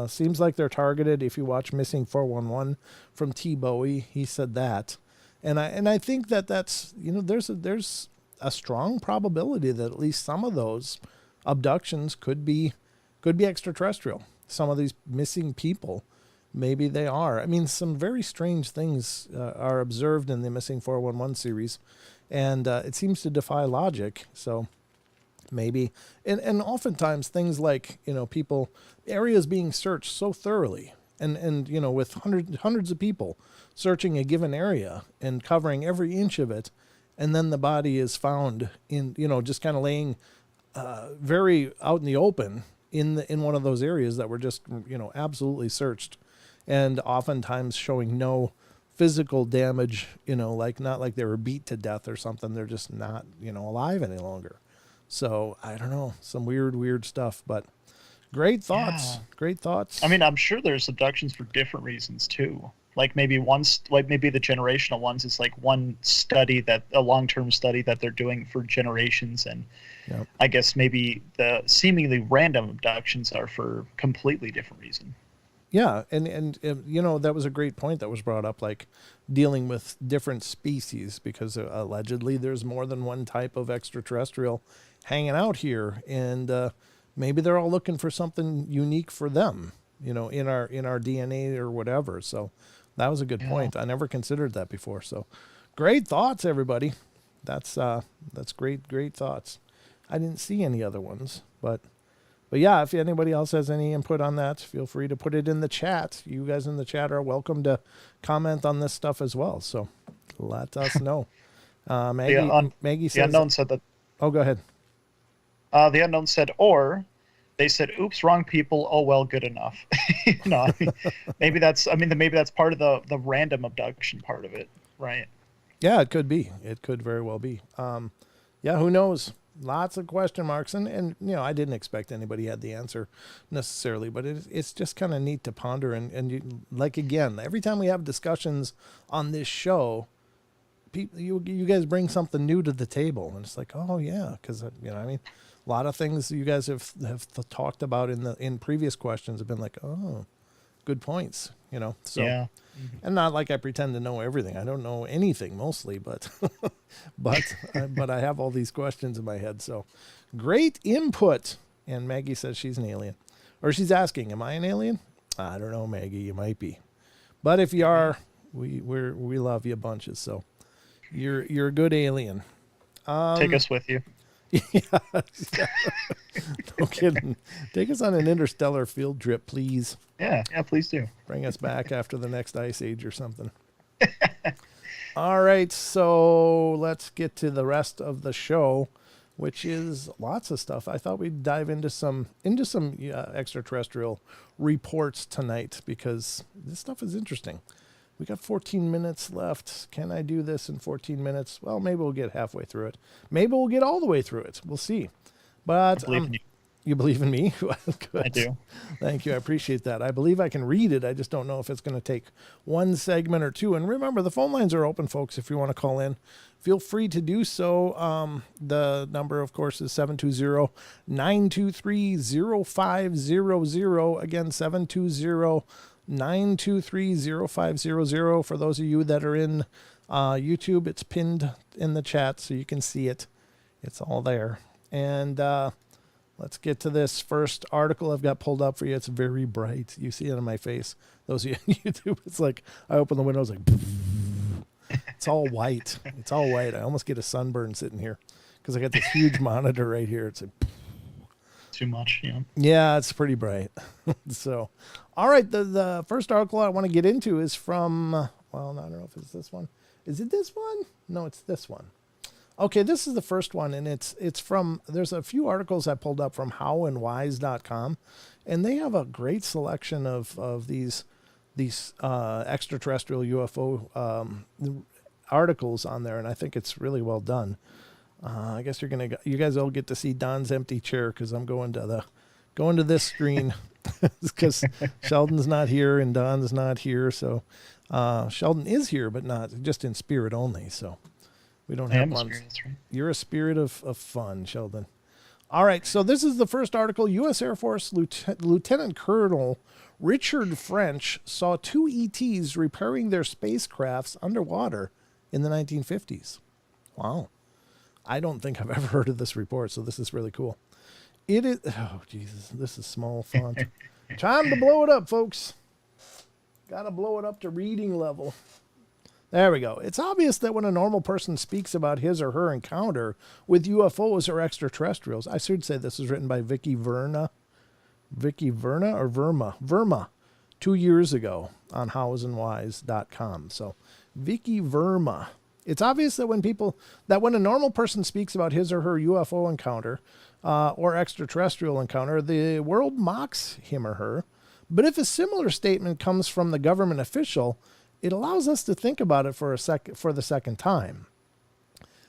Seems like they're targeted. If you watch Missing 411 from T. Bowie, he said that. And I think that's, there's a strong probability that at least some of those abductions could be extraterrestrial. Some of these missing people, maybe they are. I mean, some very strange things are observed in the Missing 411 series, and it seems to defy logic. So maybe, and oftentimes things like, areas being searched so thoroughly, And you know, with hundreds of people searching a given area and covering every inch of it, and then the body is found in, you know, just kind of laying very out in the open in one of those areas that were just, you know, absolutely searched, and oftentimes showing no physical damage, you know, like not like they were beat to death or something. They're just not, you know, alive any longer. So I don't know, some weird stuff, but great thoughts. Yeah. Great thoughts. I mean, I'm sure there's abductions for different reasons too. Like maybe maybe the generational ones is like one study, that a long-term study that they're doing for generations, and Yep. I guess maybe the seemingly random abductions are for completely different reason. Yeah, and you know, that was a great point that was brought up, like dealing with different species, because allegedly there's more than one type of extraterrestrial hanging out here, and maybe they're all looking for something unique for them, you know, in our DNA or whatever. So that was a good point. I never considered that before. So great thoughts, everybody. That's great thoughts. I didn't see any other ones, but yeah, if anybody else has any input on that, feel free to put it in the chat. You guys in the chat are welcome to comment on this stuff as well. So let us know. Maggie says, the unknown said that. Oh, go ahead. The unknown said, or they said, "Oops, wrong people. Oh well, good enough." No, I mean, maybe that's part of the random abduction part of it, right? Yeah, it could be. It could very well be. Yeah, who knows? Lots of question marks, and you know, I didn't expect anybody had the answer necessarily, but it's just kind of neat to ponder, and you, like, again, every time we have discussions on this show, people, you guys bring something new to the table, and it's like, oh yeah, because you know, I mean, a lot of things you guys have talked about in previous questions have been like, oh, good points, you know. So Yeah. and not like I pretend to know everything. I don't know anything mostly, but but I have all these questions in my head. So great input. And Maggie says she's an alien, or she's asking, "Am I an alien?" I don't know, Maggie. You might be, but if you are, we love you bunches. So you're a good alien. Take us with you. Yeah. No kidding. Take us on an interstellar field trip, please. Yeah, please do. Bring us back after the next ice age or something. All right, so let's get to the rest of the show, which is lots of stuff. I thought we'd dive into some extraterrestrial reports tonight, because this stuff is interesting. We got 14 minutes left. Can I do this in 14 minutes? Well, maybe we'll get halfway through it. Maybe we'll get all the way through it. We'll see. But I believe in you. You believe in me? Good. I do. Thank you. I appreciate that. I believe I can read it. I just don't know if it's going to take one segment or two. And remember, the phone lines are open, folks. If you want to call in, feel free to do so. The number, of course, is 720-923-0500. Again, 720-923-0500. For those of you that are in YouTube, it's pinned in the chat so you can see it. It's all there. And let's get to this first article I've got pulled up for you. It's very bright. You see it on my face. Those of you on YouTube, it's like I open the window, it's like it's all white. It's all white. I almost get a sunburn sitting here because I got this huge monitor right here. It's like Too much, yeah. yeah, it's pretty bright. So, all right, the first article I want to get into is from, well, I don't know if it's this one. Is it this one? No, it's this one. Okay, this is the first one, and it's from, there's a few articles I pulled up from howandwise.com, and they have a great selection of these extraterrestrial UFO articles on there, and I think it's really well done. I guess you guys all get to see Don's empty chair because I'm going to this screen because Sheldon's not here and Don's not here, so Sheldon is here, but not just in spirit only, so. We don't have one. Right. You're a spirit of fun, Sheldon. All right, so this is the first article. U.S. Air Force Lieutenant Colonel Richard French saw two ETs repairing their spacecrafts underwater in the 1950s. Wow. I don't think I've ever heard of this report, so this is really cool. It is, oh, Jesus, this is small font. Time to blow it up, folks. Got to blow it up to reading level. There we go. It's obvious that when a normal person speaks about his or her encounter with UFOs or extraterrestrials, I should say this was written by Vicky Verna or Verma, 2 years ago on howsandwhys.com. So Vicky Verma. It's obvious that when a normal person speaks about his or her UFO encounter or extraterrestrial encounter, the world mocks him or her. But if a similar statement comes from the government official, it allows us to think about it for the second time.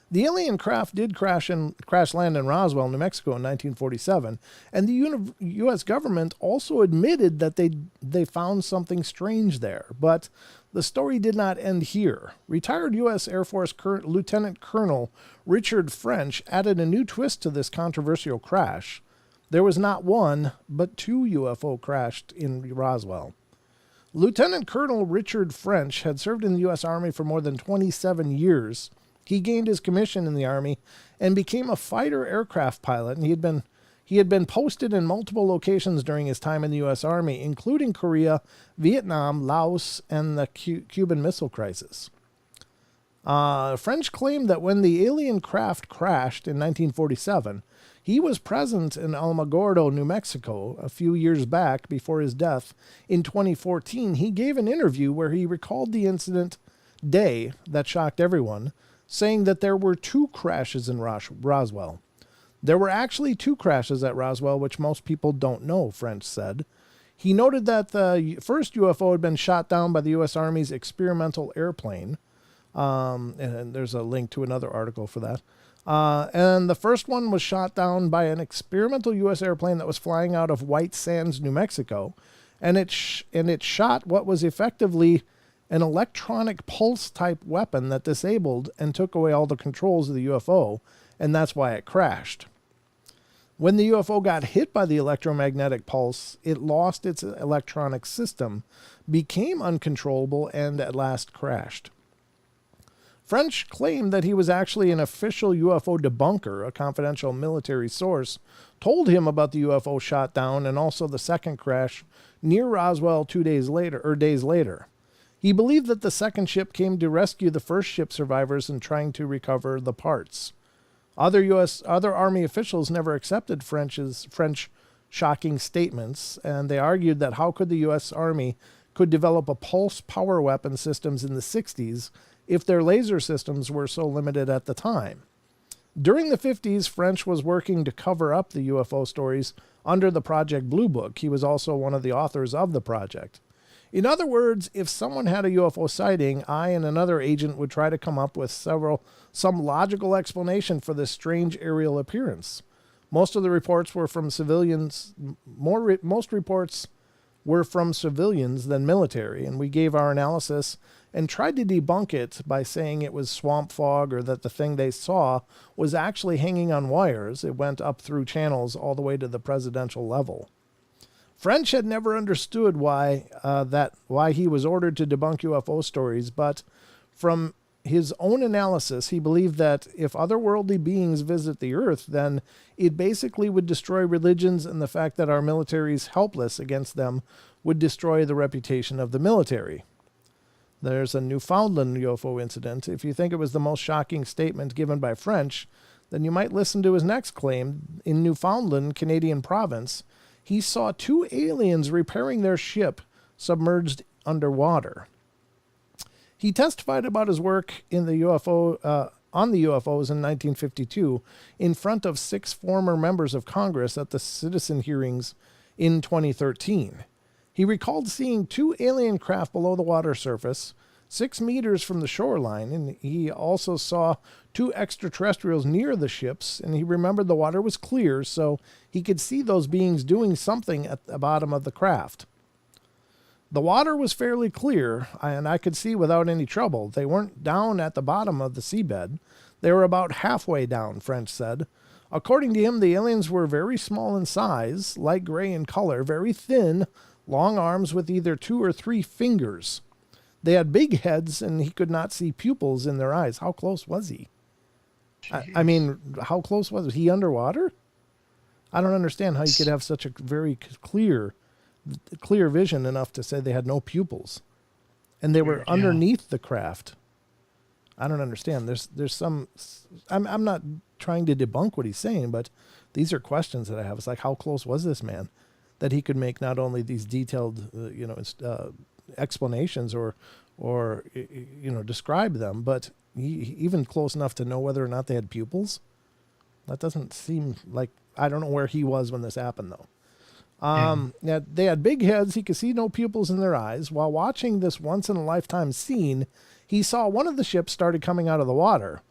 The alien craft did crash land in Roswell, New Mexico in 1947, and the U.S. government also admitted that they found something strange there. But the story did not end here. Retired U.S. Air Force Lieutenant Colonel Richard French added a new twist to this controversial crash. There was not one, but 2 UFO crashed in Roswell. Lieutenant Colonel Richard French had served in the U.S. Army for more than 27 years. He gained his commission in the Army and became a fighter aircraft pilot, and he had been posted in multiple locations during his time in the U.S. Army, including Korea, Vietnam, Laos, and the Cuban Missile Crisis. French claimed that when the alien craft crashed in 1947, he was present in Alamogordo, New Mexico, a few years back before his death. In 2014, he gave an interview where he recalled the incident day that shocked everyone, saying that there were 2 crashes in Roswell. There were actually 2 crashes at Roswell, which most people don't know, French said. He noted that the first UFO had been shot down by the U.S. Army's experimental airplane. And there's a link to another article for that. And the first one was shot down by an experimental U.S. airplane that was flying out of White Sands, New Mexico. And it shot what was effectively an electronic pulse-type weapon that disabled and took away all the controls of the UFO, and that's why it crashed. When the UFO got hit by the electromagnetic pulse, it lost its electronic system, became uncontrollable, and at last crashed. French claimed that he was actually an official UFO debunker. A confidential military source told him about the UFO shot down and also the second crash near Roswell days later. He believed that the second ship came to rescue the first ship survivors and trying to recover the parts. Other Army officials never accepted French shocking statements, and they argued that how could the U.S. Army could develop a pulse power weapon systems in the 60s if their laser systems were so limited at the time. During the 50s, French was working to cover up the UFO stories under the Project Blue Book. He was also one of the authors of the project. In other words, if someone had a UFO sighting, I and another agent would try to come up with some logical explanation for this strange aerial appearance. Most of the reports were from civilians. Most reports were from civilians than military, and we gave our analysis and tried to debunk it by saying it was swamp fog or that the thing they saw was actually hanging on wires. It went up through channels all the way to the presidential level. French had never understood why he was ordered to debunk UFO stories, but from his own analysis, he believed that if otherworldly beings visit the Earth, then it basically would destroy religions, and the fact that our military is helpless against them would destroy the reputation of the military. There's a Newfoundland UFO incident. If you think it was the most shocking statement given by French, then you might listen to his next claim. In Newfoundland, Canadian province, he saw 2 aliens repairing their ship submerged underwater. He testified about his work in the on the UFOs in 1952 in front of 6 former members of Congress at the citizen hearings in 2013. He recalled seeing 2 alien craft below the water surface, 6 meters from the shoreline, and he also saw 2 extraterrestrials near the ships, and he remembered the water was clear, so he could see those beings doing something at the bottom of the craft. The water was fairly clear, and I could see without any trouble. They weren't down at the bottom of the seabed. They were about halfway down, French said. According to him, the aliens were very small in size, light gray in color, very thin, long arms with either 2 or 3 fingers. They had big heads, and he could not see pupils in their eyes. How close was he? I mean, how close was he underwater? I don't understand how you could have such a very clear vision enough to say they had no pupils. And they were underneath the craft. I don't understand. There's some... I'm not trying to debunk what he's saying, but these are questions that I have. It's like, how close was this man? that he could make not only these detailed, explanations or describe them, but even close enough to know whether or not they had pupils. That doesn't seem like, I don't know where he was when this happened though. Yeah, they had big heads. He could see no pupils in their eyes. While watching this once in a lifetime scene, he saw one of the ships started coming out of the water.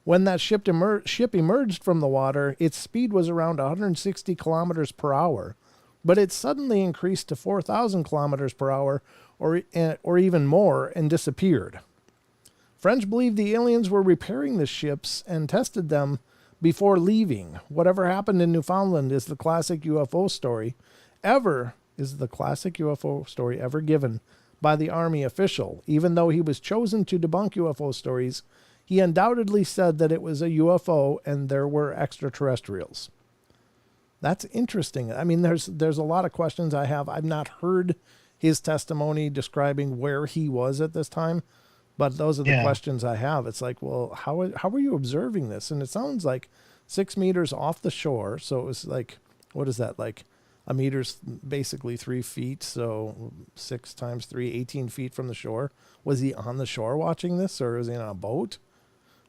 When that ship emerged from the water, its speed was around 160 kilometers per hour, but it suddenly increased to 4,000 kilometers per hour or even more and disappeared. French believed the aliens were repairing the ships and tested them before leaving. Whatever happened in Newfoundland is the classic UFO story ever given by the Army official. Even though he was chosen to debunk UFO stories, he undoubtedly said that it was a UFO and there were extraterrestrials. That's interesting. I mean, there's a lot of questions I have. I've not heard his testimony describing where he was at this time, but those are the questions I have. It's like, well, how were you observing this? And it sounds like 6 meters off the shore. So it was like, what is that? Like a meter's basically 3 feet. So 6 times 3, 18 feet from the shore. Was he on the shore watching this, or was he on a boat?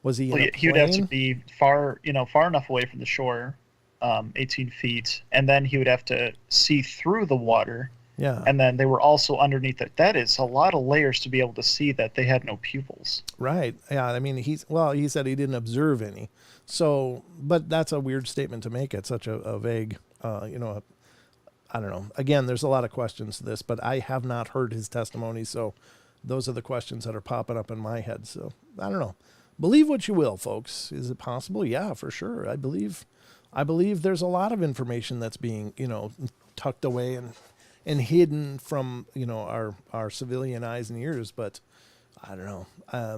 Was he in a plane? He would have to be far enough away from the shore, 18 feet, and then he would have to see through the water. Yeah. And then they were also underneath it. That is a lot of layers to be able to see that they had no pupils. Right. Yeah. I mean, he said he didn't observe any. So, but that's a weird statement to make at such a vague, I don't know. Again, there's a lot of questions to this, but I have not heard his testimony. So those are the questions that are popping up in my head. So I don't know. Believe what you will, folks. Is it possible? Yeah, for sure. I believe there's a lot of information that's being, tucked away and hidden from, our civilian eyes and ears. But I don't know. I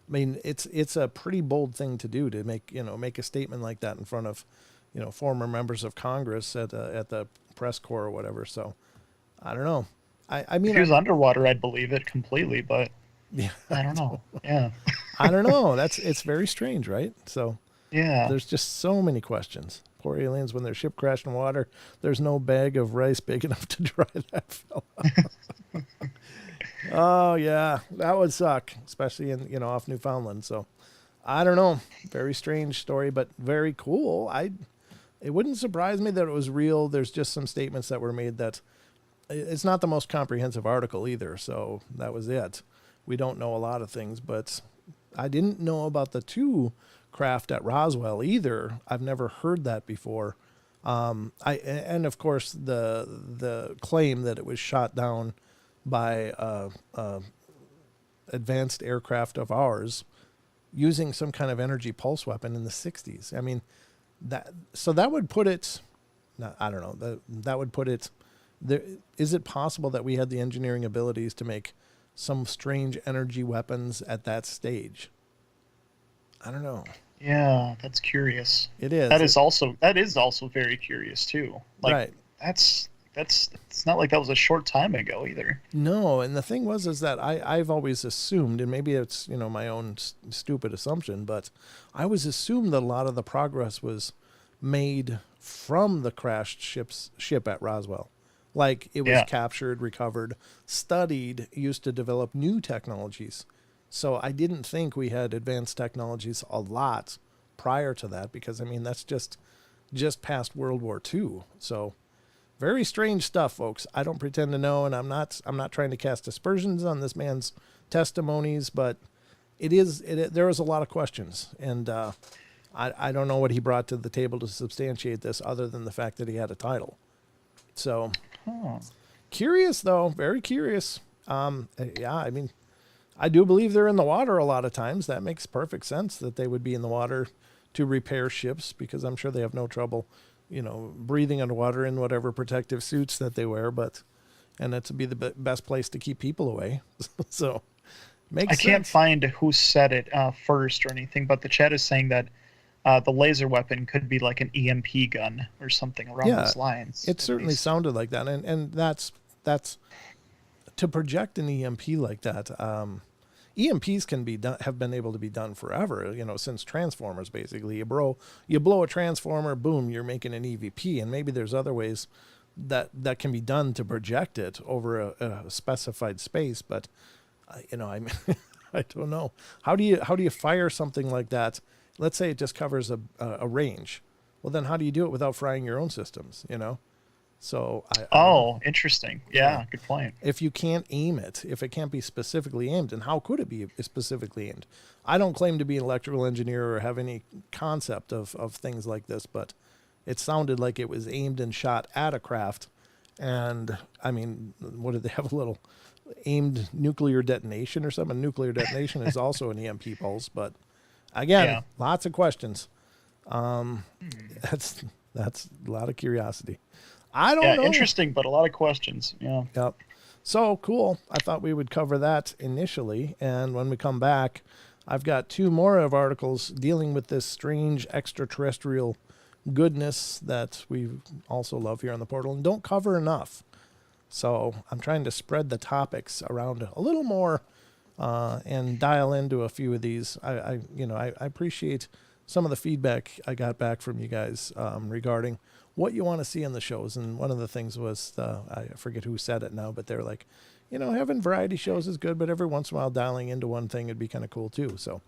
mean, it's a pretty bold thing to do, to make a statement like that in front of, former members of Congress at the press corps or whatever. So I don't know. I mean, if he was underwater, I'd believe it completely, but yeah, I don't know. Yeah. I don't know. It's very strange, right? So yeah, there's just so many questions. Poor aliens, when their ship crashed in water, there's no bag of rice big enough to dry that fella. Oh yeah, that would suck, especially in off Newfoundland. So I don't know. Very strange story, but very cool. It wouldn't surprise me that it was real. There's just some statements that were made that it's not the most comprehensive article either. So that was it. We don't know a lot of things, but I didn't know about the 2 craft at Roswell either. I've never heard that before. And of course the claim that it was shot down by advanced aircraft of ours using some kind of energy pulse weapon in the 60s. I mean, that would put it, I don't know, that would put it there. Is it possible that we had the engineering abilities to make some strange energy weapons at that stage? I don't know. Yeah, that's curious. It is. That is also very curious too. Like, right. It's not like that was a short time ago either. No, and the thing is that I've always assumed, and maybe it's my own stupid assumption, but I always assumed that a lot of the progress was made from the crashed ship at Roswell. Like it was captured, recovered, studied, used to develop new technologies. So I didn't think we had advanced technologies a lot prior to that, because I mean that's just past World War II. So very strange stuff, folks. I don't pretend to know, and I'm not trying to cast aspersions on this man's testimonies, but there was a lot of questions, and I don't know what he brought to the table to substantiate this, other than the fact that he had a title. So curious, though, very curious. Yeah, I mean, I do believe they're in the water a lot of times. That makes perfect sense that they would be in the water to repair ships, because I'm sure they have no trouble, breathing underwater in whatever protective suits that they wear, and that's to be the best place to keep people away. So makes sense. I can't find who said it first or anything, but the chat is saying that the laser weapon could be like an EMP gun or something around those lines. It certainly sounded like that. And that's to project an EMP like that. EMPs can be done, have been able to be done forever, since Transformers, basically. You blow a transformer, boom, you're making an EVP. And maybe there's other ways that can be done to project it over a specified space. But, I mean, I don't know. How do you fire something like that? Let's say it just covers a range. Well, then how do you do it without frying your own systems, So interesting. Yeah, good point. If you can't aim it, if it can't be specifically aimed, and how could it be specifically aimed? I don't claim to be an electrical engineer or have any concept of things like this, but it sounded like it was aimed and shot at a craft. And I mean, what did they have, a little aimed nuclear detonation or something? Nuclear detonation is also an EMP pulse, but again, lots of questions. That's a lot of curiosity. I don't know. Interesting, but a lot of questions. Yeah. Yep. So cool. I thought we would cover that initially. And when we come back, I've got 2 more of articles dealing with this strange extraterrestrial goodness that we also love here on the portal and don't cover enough. So I'm trying to spread the topics around a little more and dial into a few of these. I appreciate some of the feedback I got back from you guys regarding what you want to see in the shows. And one of the things was, I forget who said it now, but they're like, having variety shows is good, but every once in a while dialing into one thing would be kind of cool too. So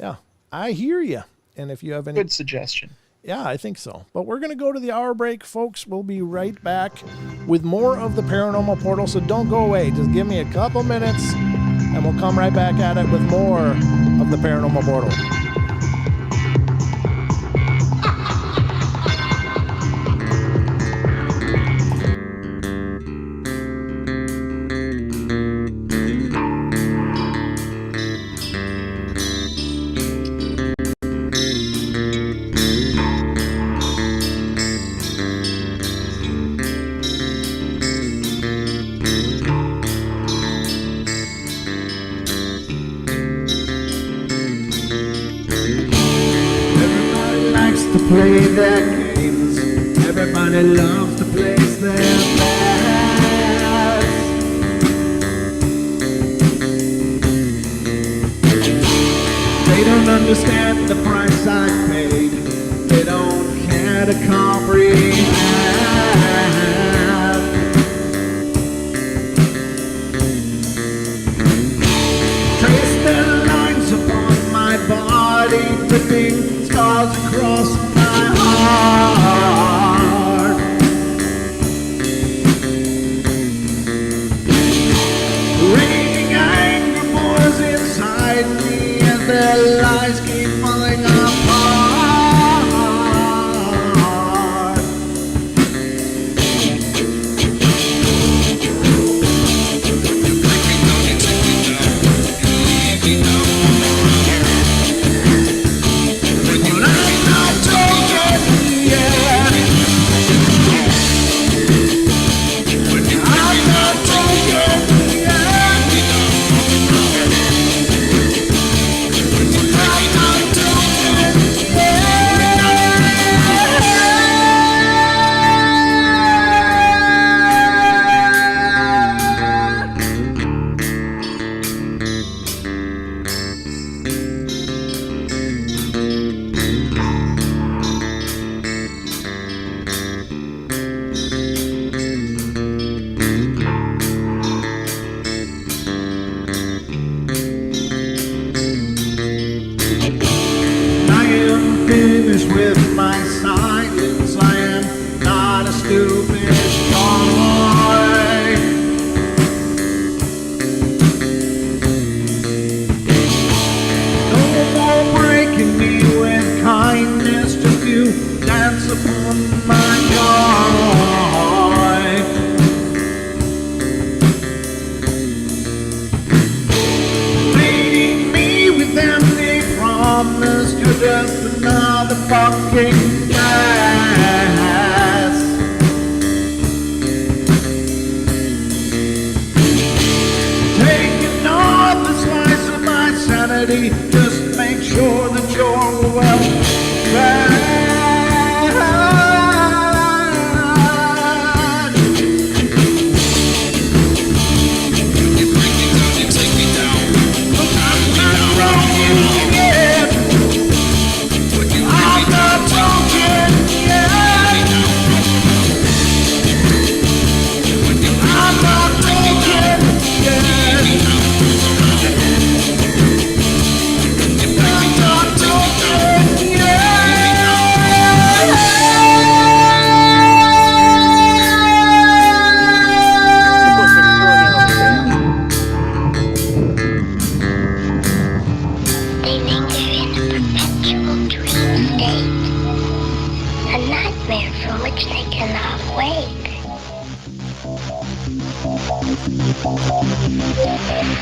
yeah, I hear you. And if you have any good suggestion. Yeah, I think so. But we're going to go to the hour break, folks. We'll be right back with more of the Paranormal Portal. So don't go away. Just give me a couple minutes and we'll come right back at it with more of the Paranormal Portal. Play their games. Everybody loves to place their bets. They don't understand the price I paid. They don't care to comprehend. Trace their lines upon my body, dripping scars across my heart. Raging anger pours inside me as their lies keep falling apart.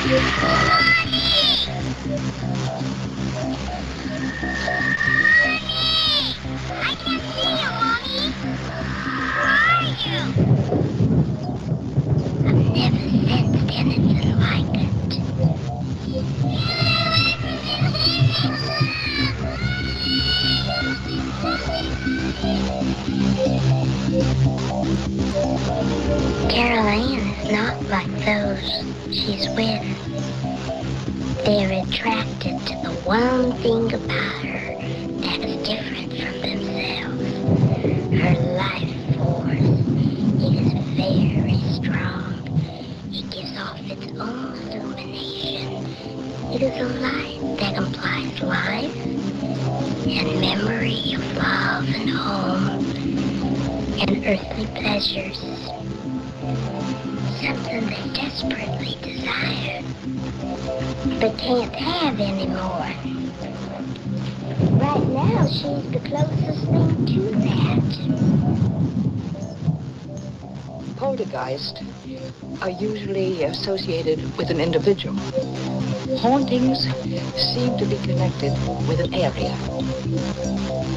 I can't see you, Mommy. Where are you? I've never sensed anything like it. Carol Ann is not like those she's with. They're attracted to the one thing about her that is different from themselves. Her life force. It is very strong. It gives off its own illumination. It is a light that implies life and memory of love and home and earthly pleasures. Something they desperately desire, but can't have anymore. Right now, she's the closest thing to that. Poltergeists are usually associated with an individual. Hauntings seem to be connected with an area.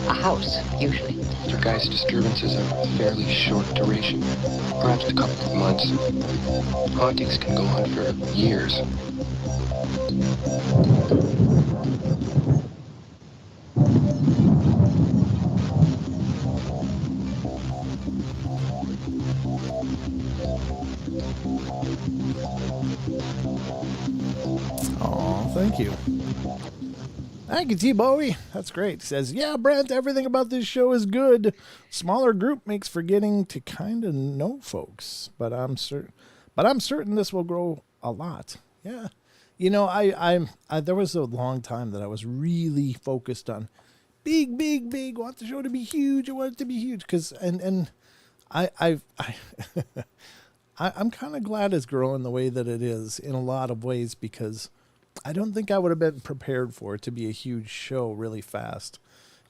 A house, usually. Poltergeist disturbances are of fairly short duration, perhaps a couple of months. Hauntings can go on for years. Oh, thank you. Thank you, T-Bowie. That's great. He says, yeah, Brent, everything about this show is good. Smaller group makes for getting to kind of know folks, but I'm certain this will grow a lot. Yeah. You know, I there was a long time that I was really focused on big, want the show to be huge. I want it to be huge. I'm kind of glad it's growing the way that it is in a lot of ways, because I don't think I would have been prepared for it to be a huge show really fast.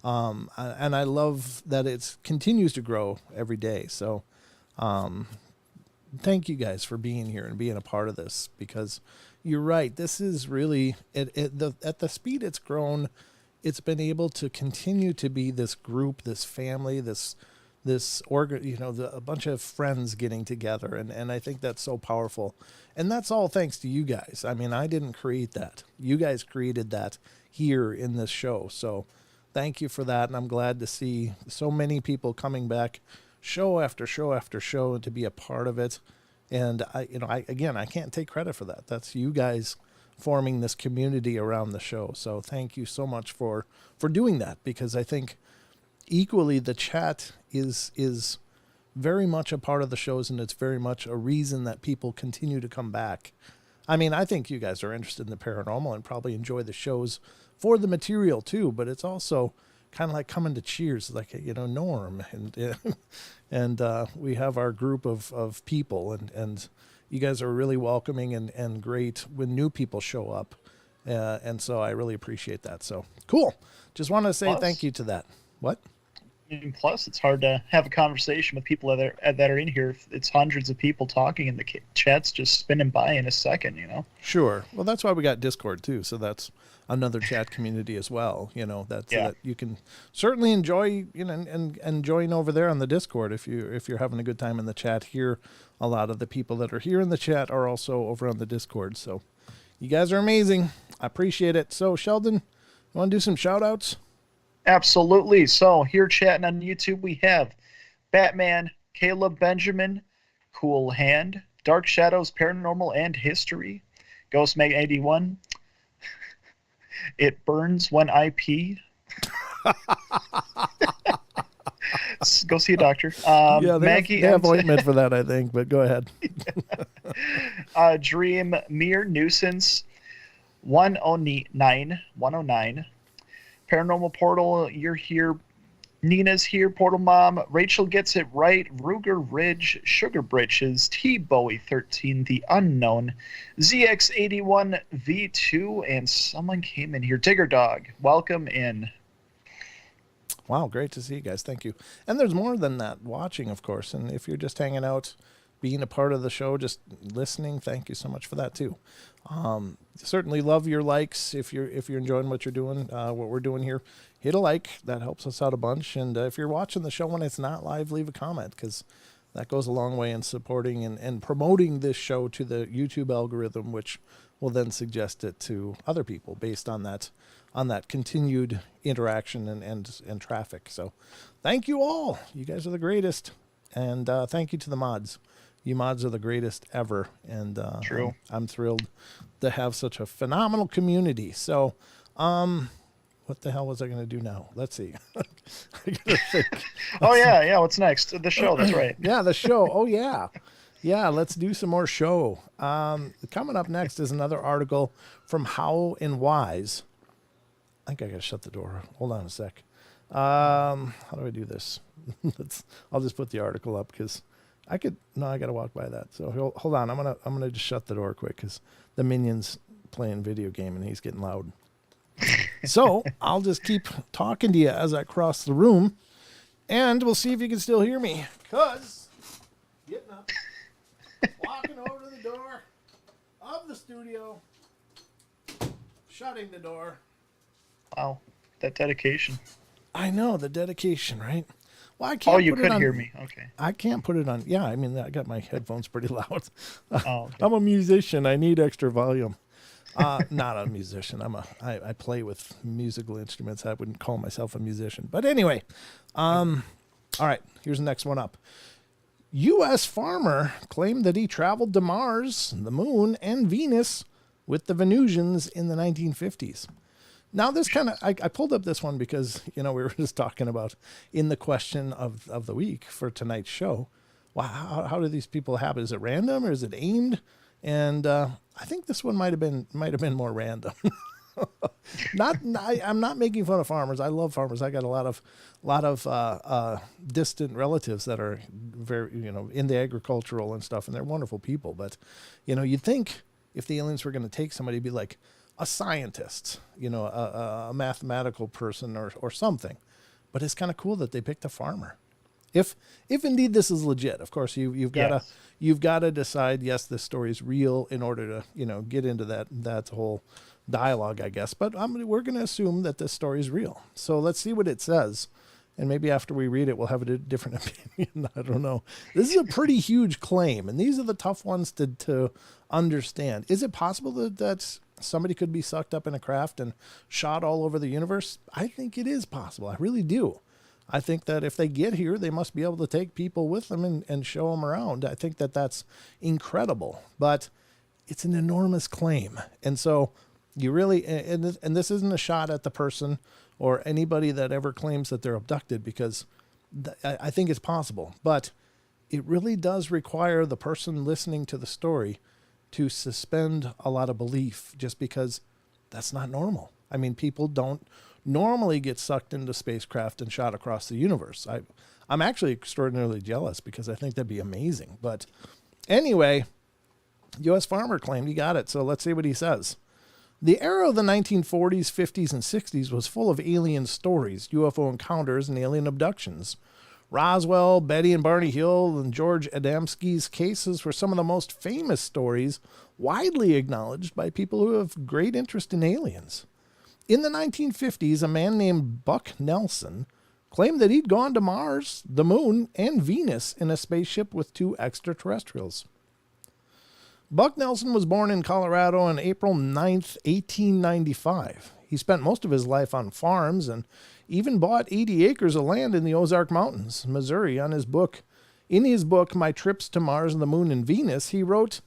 And I love that it continues to grow every day. So thank you guys for being here and being a part of this, because you're right. This is really, at the speed it's grown, it's been able to continue to be this group, this family, a bunch of friends getting together. And I think that's so powerful. And that's all thanks to you guys. I mean, I didn't create that. You guys created that here in this show. So thank you for that. And I'm glad to see so many people coming back show after show after show and to be a part of it. And I can't take credit for that. That's you guys forming this community around the show. So thank you so much for doing that, because I think equally the chat is very much a part of the shows, and it's very much a reason that people continue to come back. I mean, I think you guys are interested in the paranormal and probably enjoy the shows for the material too, but it's also kind of like coming to Cheers, like, Norm and we have our group of people, and you guys are really welcoming and great when new people show up. And so I really appreciate that. So cool. Just want to say thank you to that. What? And plus, it's hard to have a conversation with people that are in here. It's hundreds of people talking, and the chat's just spinning by in a second, Sure. Well, that's why we got Discord too. So that's another chat community as well. That you can certainly enjoy, and join over there on the Discord if you're having a good time in the chat here. A lot of the people that are here in the chat are also over on the Discord. So you guys are amazing. I appreciate it. So Sheldon, you want to do some shout outs? Absolutely. So here chatting on YouTube, we have Batman, Caleb Benjamin, Cool Hand, Dark Shadows, Paranormal and History, Ghost Meg 81, It Burns When I Pee. Go see a doctor. Maggie, they have ointment for that, I think, but go ahead. Dream Mere Nuisance 109. Paranormal Portal, you're here. Nina's here. Portal Mom. Rachel Gets It Right. Ruger Ridge. Sugar Britches. T-Bowie 13. The Unknown. ZX81 V2. And someone came in here. Digger Dog. Welcome in. Wow, great to see you guys. Thank you. And there's more than that watching, of course. And if you're just hanging out, being a part of the show, just listening, thank you so much for that too. Certainly love your likes if you're enjoying what you're doing, what we're doing here. Hit a like, that helps us out a bunch. And if you're watching the show when it's not live, leave a comment, because that goes a long way in supporting and promoting this show to the YouTube algorithm, which will then suggest it to other people based on that continued interaction and traffic. So thank you all. You guys are the greatest. And thank you to the mods. You mods are the greatest ever. And True. I'm thrilled to have such a phenomenal community. So what the hell was I going to do now? Let's see. I gotta think. Oh, yeah. What's next? The show. That's right. Yeah, the show. Oh, yeah. Yeah, let's do some more show. Coming up next is another article from How and Wise. I think I got to shut the door. Hold on a sec. How do I do this? I'll just put the article up because I got to walk by that. So hold on. I'm going to just shut the door quick because the minion's playing video game and he's getting loud. So I'll just keep talking to you as I cross the room, and we'll see if you can still hear me. Because getting up, walking over to the door of the studio, shutting the door. Wow, that dedication. I know, the dedication, right? Well, I can't. Oh, you could hear me. Okay. I can't put it on. Yeah, I mean, I got my headphones pretty loud. Oh, okay. I'm a musician. I need extra volume. Not a musician. I play with musical instruments. I wouldn't call myself a musician. But anyway, all right, here's the next one up. U.S. farmer claimed that he traveled to Mars, the moon, and Venus with the Venusians in the 1950s. Now, this kind of, I pulled up this one because, we were just talking about in the question of the week for tonight's show. Wow, how do these people happen? Is it random or is it aimed? And I think this one might have been more random. I'm not making fun of farmers. I love farmers. I got a lot of distant relatives that are very, in the agricultural and stuff, and they're wonderful people. But, you'd think if the aliens were going to take somebody, it'd be like a scientist, a mathematical person or something. But it's kind of cool that they picked a farmer. If indeed this is legit, of course you've got to decide, yes, this story is real in order to get into that whole dialogue, I guess. But we're going to assume that this story is real. So let's see what it says, and maybe after we read it, we'll have a different opinion. I don't know. This is a pretty huge claim, and these are the tough ones to understand. Is it possible that somebody could be sucked up in a craft and shot all over the universe? I think it is possible. I really do. I think that if they get here, they must be able to take people with them and show them around. I think that that's incredible, but it's an enormous claim. And so you really, and this isn't a shot at the person or anybody that ever claims that they're abducted, because I think it's possible, but it really does require the person listening to the story to suspend a lot of belief, just because that's not normal. I mean, people don't normally get sucked into spacecraft and shot across the universe. I'm actually extraordinarily jealous because I think that'd be amazing. But anyway, U.S. farmer claimed he got it. So let's see what he says. The era of the 1940s, 50s, and 60s was full of alien stories, UFO encounters, and alien abductions. Roswell, Betty and Barney Hill, and George Adamski's cases were some of the most famous stories widely acknowledged by people who have great interest in aliens. In the 1950s, a man named Buck Nelson claimed that he'd gone to Mars, the moon, and Venus in a spaceship with 2 extraterrestrials. Buck Nelson was born in Colorado on April 9th, 1895. He spent most of his life on farms and even bought 80 acres of land in the Ozark Mountains, Missouri, on his book. In his book, My Trips to Mars, the Moon, and Venus, he wrote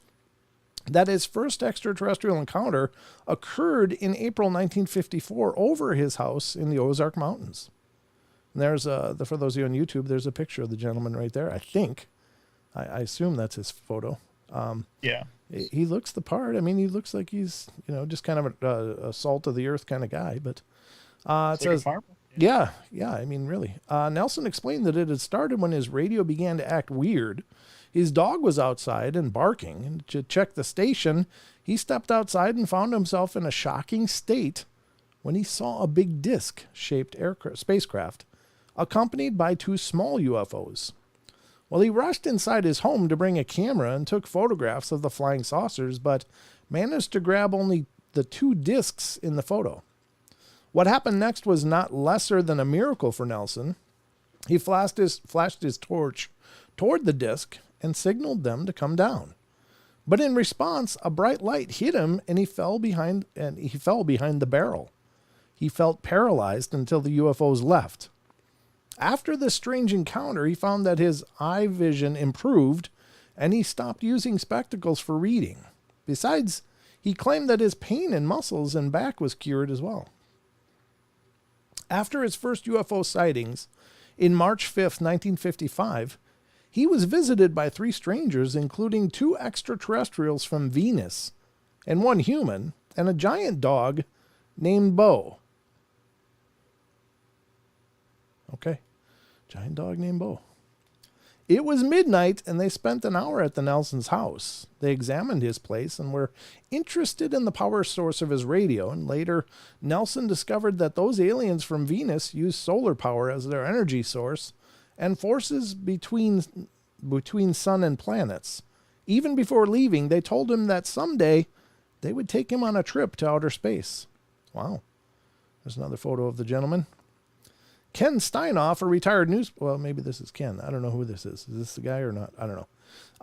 that his first extraterrestrial encounter occurred in April 1954 over his house in the Ozark Mountains. And there's for those of you on YouTube, there's a picture of the gentleman right there. I think, I assume that's his photo. Yeah, he looks the part. I mean, he looks like he's just kind of a salt of the earth kind of guy. But it says, yeah. I mean, really. Nelson explained that it had started when his radio began to act weird. His dog was outside and barking, and to check the station, he stepped outside and found himself in a shocking state when he saw a big disc-shaped spacecraft, accompanied by 2 small UFOs. Well, he rushed inside his home to bring a camera and took photographs of the flying saucers, but managed to grab only the 2 discs in the photo. What happened next was not lesser than a miracle for Nelson. He flashed his torch toward the disc and signaled them to come down. But in response, a bright light hit him and he fell behind the barrel. He felt paralyzed until the UFOs left. After this strange encounter, he found that his eye vision improved and he stopped using spectacles for reading. Besides, he claimed that his pain in muscles and back was cured as well. After his first UFO sightings, in March 5th, 1955, he was visited by 3 strangers, including 2 extraterrestrials from Venus, and 1 human, and a giant dog named Bo. Okay, giant dog named Bo. It was midnight, and they spent an hour at the Nelsons' house. They examined his place and were interested in the power source of his radio, and later Nelson discovered that those aliens from Venus used solar power as their energy source and forces between sun and planets. Even before leaving, they told him that someday they would take him on a trip to outer space. Wow. There's another photo of the gentleman. Ken Steinoff, a retired well, maybe this is Ken. I don't know who this is. Is this the guy or not? I don't know.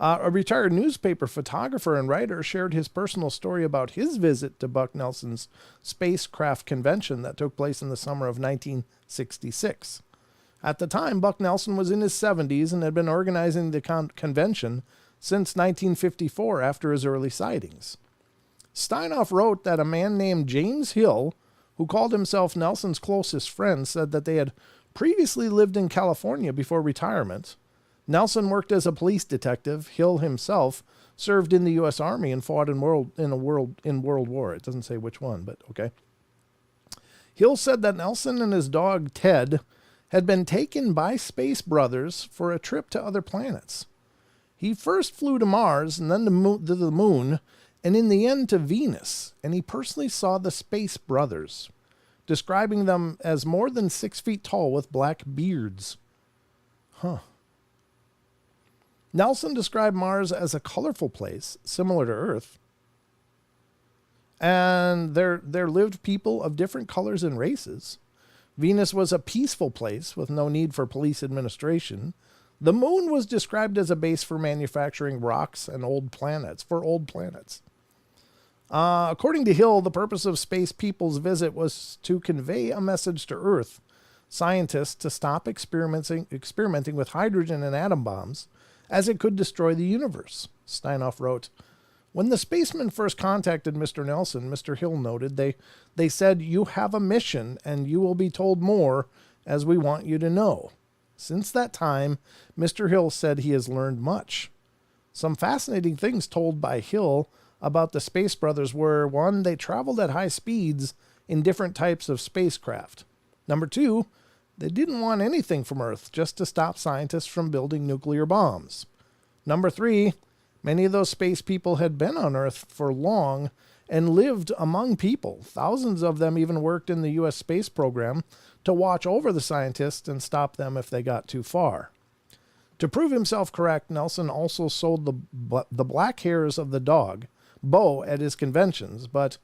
A retired newspaper photographer and writer shared his personal story about his visit to Buck Nelson's spacecraft convention that took place in the summer of 1966. At the time, Buck Nelson was in his 70s and had been organizing the convention since 1954 after his early sightings. Steinoff wrote that a man named James Hill, who called himself Nelson's closest friend, said that they had previously lived in California before retirement. Nelson worked as a police detective. Hill himself served in the U.S. Army and fought in World War. It doesn't say which one, but okay. Hill said that Nelson and his dog Ted had been taken by Space Brothers for a trip to other planets. He first flew to Mars and then to the moon, and in the end to Venus, and he personally saw the Space Brothers, describing them as more than 6 feet tall with black beards. Huh. Nelson described Mars as a colorful place, similar to Earth, and there lived people of different colors and races. Venus was a peaceful place with no need for police administration. The moon was described as a base for manufacturing rocks and old planets. According to Hill, the purpose of Space People's visit was to convey a message to Earth scientists to stop experimenting with hydrogen and atom bombs, as it could destroy the universe. Steinoff wrote, "When the spacemen first contacted Mr. Nelson," Mr. Hill noted, they said, "You have a mission and you will be told more as we want you to know." Since that time, Mr. Hill said he has learned much. Some fascinating things told by Hill about the Space Brothers were, 1, they traveled at high speeds in different types of spacecraft. Number 2, they didn't want anything from Earth, just to stop scientists from building nuclear bombs. Number 3, many of those space people had been on Earth for long and lived among people. Thousands of them even worked in the U.S. space program to watch over the scientists and stop them if they got too far. To prove himself correct, Nelson also sold the black hairs of the dog, Bo, at his conventions, but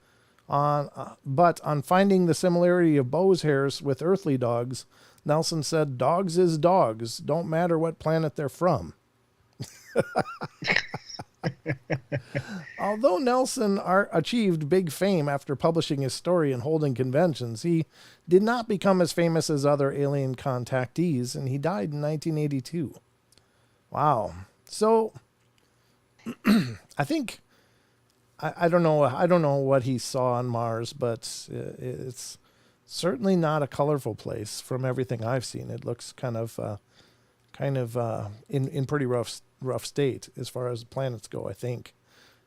on finding the similarity of Bo's hairs with earthly dogs, Nelson said, "Dogs is dogs, don't matter what planet they're from." Although Nelson achieved big fame after publishing his story and holding conventions, he did not become as famous as other alien contactees, and he died in 1982. Wow. So, I think, I don't know what he saw on Mars, but it's certainly not a colorful place from everything I've seen. It looks kind of in pretty rough state as far as planets go, I think.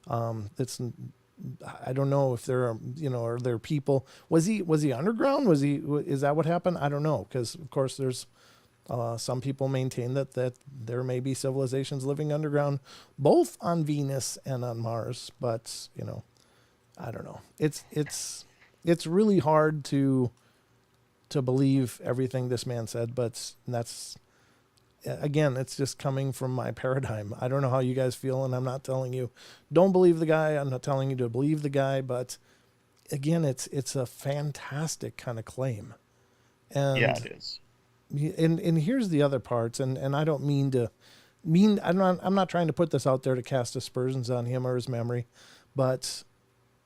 I don't know if there are, are there people, was he underground? Is that what happened? I don't know. Cause of course there's, some people maintain that there may be civilizations living underground, both on Venus and on Mars, but I don't know. It's really hard to believe everything this man said, but again, it's just coming from my paradigm. I don't know how you guys feel, and I'm not telling you don't believe the guy. I'm not telling you to believe the guy, but again, it's a fantastic kind of claim. And Yeah, it is. and here's the other parts, and I don't I'm not trying to put this out there to cast aspersions on him or his memory, but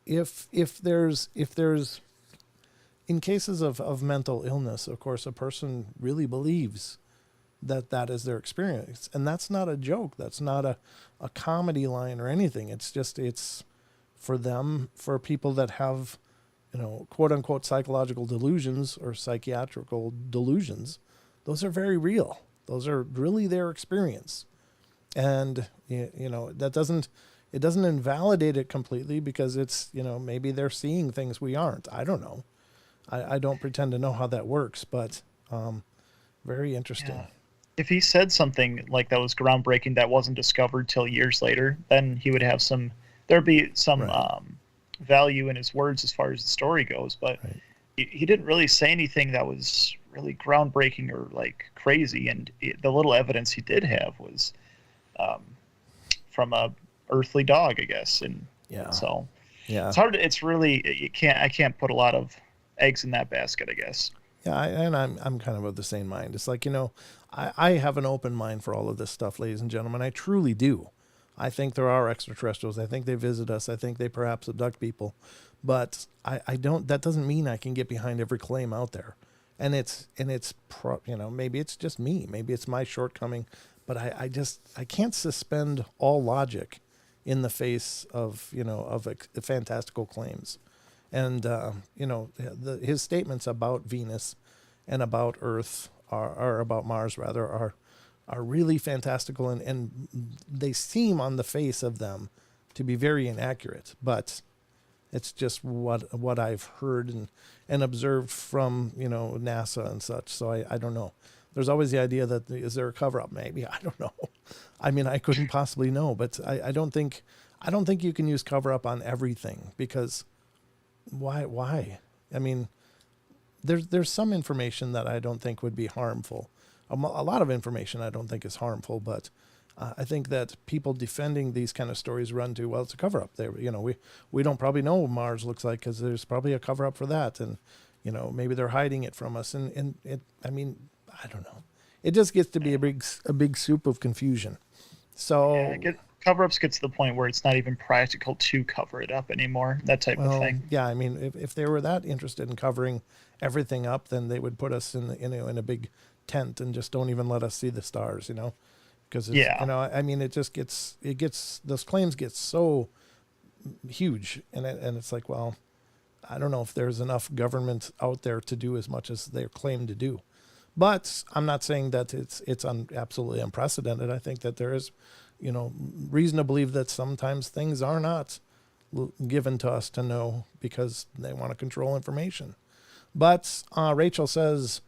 if there's in cases of mental illness, of course, a person really believes that is their experience, and that's not a joke. That's not a comedy line or anything. It's for them, for people that have, quote unquote psychological delusions or psychiatrical delusions. Those are very real. Those are really their experience. And, that doesn't invalidate it completely, because it's, maybe they're seeing things we aren't. I don't know. I don't pretend to know how that works, but very interesting. Yeah. If he said something like that was groundbreaking that wasn't discovered till years later, then he would have there'd be some Right. Value in his words as far as the story goes. But Right. he didn't really say anything that was really groundbreaking or like crazy. And the little evidence he did have was from a earthly dog, I guess. And Yeah. so Yeah. it's hard. It's really, I can't put a lot of eggs in that basket, I guess. Yeah, I'm kind of the same mind. It's like, I have an open mind for all of this stuff, ladies and gentlemen. I truly do. I think there are extraterrestrials. I think they visit us. I think they perhaps abduct people. But I don't, that doesn't mean I can get behind every claim out there. And maybe it's just me. Maybe it's my shortcoming. But I can't suspend all logic in the face of, fantastical claims. And, his statements about Venus and about Earth, or about Mars rather, are really fantastical, and they seem on the face of them to be very inaccurate. But it's just what I've heard and observed from, NASA and such. So I don't know. There's always the idea that, is there a cover-up? Maybe. I don't know. I mean, I couldn't possibly know, but I don't think you can use cover-up on everything, because why? I mean, there's some information that I don't think would be harmful. A lot of information I don't think is harmful, but I think that people defending these kind of stories run to, well, it's a cover-up. We don't probably know what Mars looks like, because there's probably a cover-up for that, and maybe they're hiding it from us. And it, I mean, I don't know. It just gets to be a big soup of confusion. So Yeah, cover-ups get to the point where it's not even practical to cover it up anymore, that type of thing. Yeah, I mean, if they were that interested in covering everything up, then they would put us in a big tent and just don't even let us see the stars, because I mean, it gets those claims get so huge, and it's like, well, I don't know if there's enough government out there to do as much as they claim to do. But I'm not saying that it's absolutely unprecedented. I think that there is, reason to believe that sometimes things are not given to us to know, because they want to control information. But Rachel says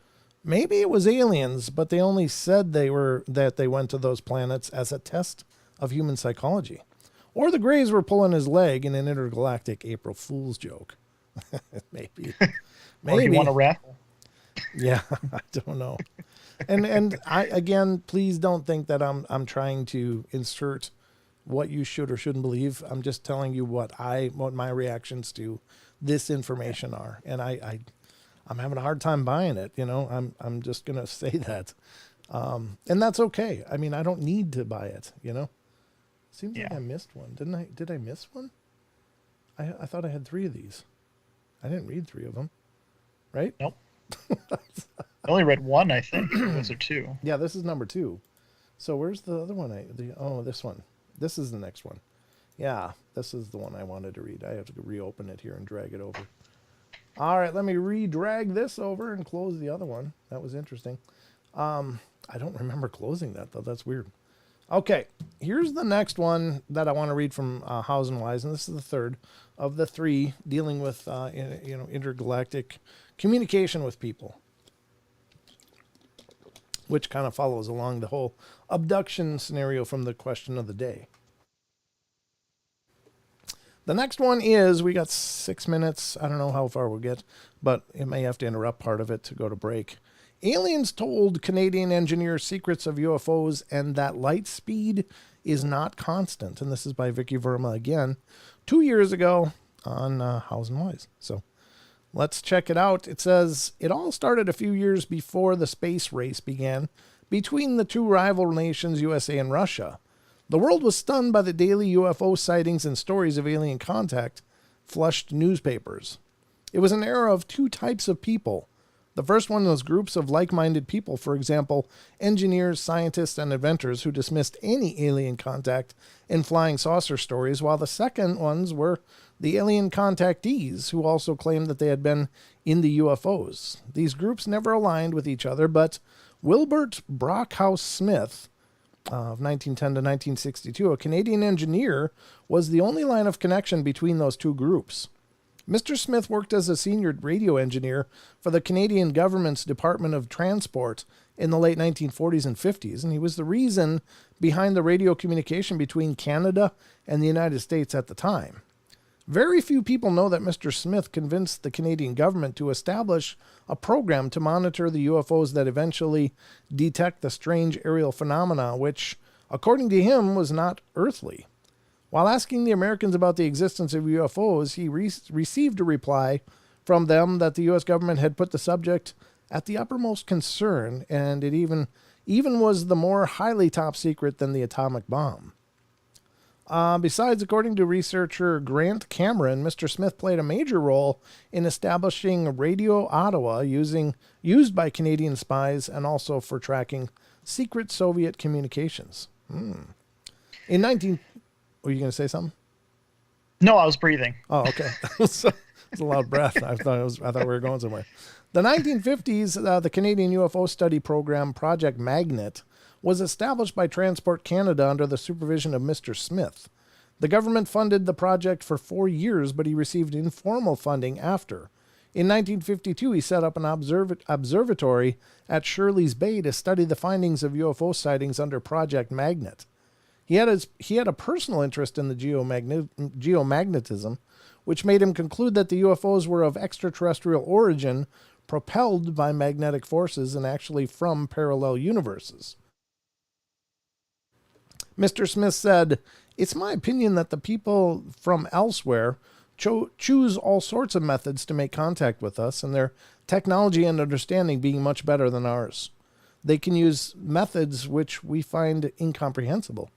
maybe it was aliens, but they only said that they went to those planets as a test of human psychology. Or the Greys were pulling his leg in an intergalactic April Fool's joke. Maybe. Or you want to raffle. Yeah, I don't know. And I, again, please don't think that I'm trying to insert what you should or shouldn't believe. I'm just telling you what my reactions to this information are. And I'm having a hard time buying it, I'm just going to say that. And that's okay. I mean, I don't need to buy it, Seems like I missed one. Didn't I? Did I miss one? I thought I had 3 of these. I didn't read 3 of them. Right? Nope. I only read 1, I think. Those are 2. Yeah, this is number 2. So where's the other one? This one. This is the next one. Yeah, this is the one I wanted to read. I have to reopen it here and drag it over. All right, let me re-drag this over and close the other one. That was interesting. I don't remember closing that, though. That's weird. Okay, here's the next one that I want to read from Hausen Wise, and this is the third of the 3 dealing with intergalactic communication with people, which kind of follows along the whole abduction scenario from the question of the day. The next one is, we got 6 minutes. I don't know how far we'll get, but it may have to interrupt part of it to go to break. Aliens told Canadian engineers secrets of UFOs and that light speed is not constant. And this is by Vicky Verma again, 2 years ago on Hows and Wise. So let's check it out. It says, it all started a few years before the space race began between the two rival nations, USA and Russia. The world was stunned by the daily UFO sightings and stories of alien contact flushed newspapers. It was an era of two types of people. The first one was groups of like-minded people, for example, engineers, scientists, and inventors who dismissed any alien contact and flying saucer stories, while the second ones were the alien contactees, who also claimed that they had been in the UFOs. These groups never aligned with each other, but Wilbert Brockhouse Smith, of 1910 to 1962, a Canadian engineer, was the only line of connection between those two groups. Mr. Smith worked as a senior radio engineer for the Canadian government's Department of Transport in the late 1940s and 50s, and he was the reason behind the radio communication between Canada and the United States at the time. Very few people know that Mr. Smith convinced the Canadian government to establish a program to monitor the UFOs that eventually detect the strange aerial phenomena, which, according to him, was not earthly. While asking the Americans about the existence of UFOs, he received a reply from them that the U.S. government had put the subject at the uppermost concern, and it even was the more highly top secret than the atomic bomb. Besides, according to researcher Grant Cameron, Mr. Smith played a major role in establishing Radio Ottawa used by Canadian spies and also for tracking secret Soviet communications. In 19... Were you going to say something? No, I was breathing. Oh, okay. It's a loud breath. I thought we were going somewhere. The 1950s, the Canadian UFO study program, Project Magnet, was established by Transport Canada under the supervision of Mr. Smith. The government funded the project for 4 years, but he received informal funding after. In 1952, he set up an observatory at Shirley's Bay to study the findings of UFO sightings under Project Magnet. He had a personal interest in the geomagnetism, which made him conclude that the UFOs were of extraterrestrial origin, propelled by magnetic forces and actually from parallel universes. Mr. Smith said, "It's my opinion that the people from elsewhere choose all sorts of methods to make contact with us, and their technology and understanding being much better than ours. They can use methods which we find incomprehensible."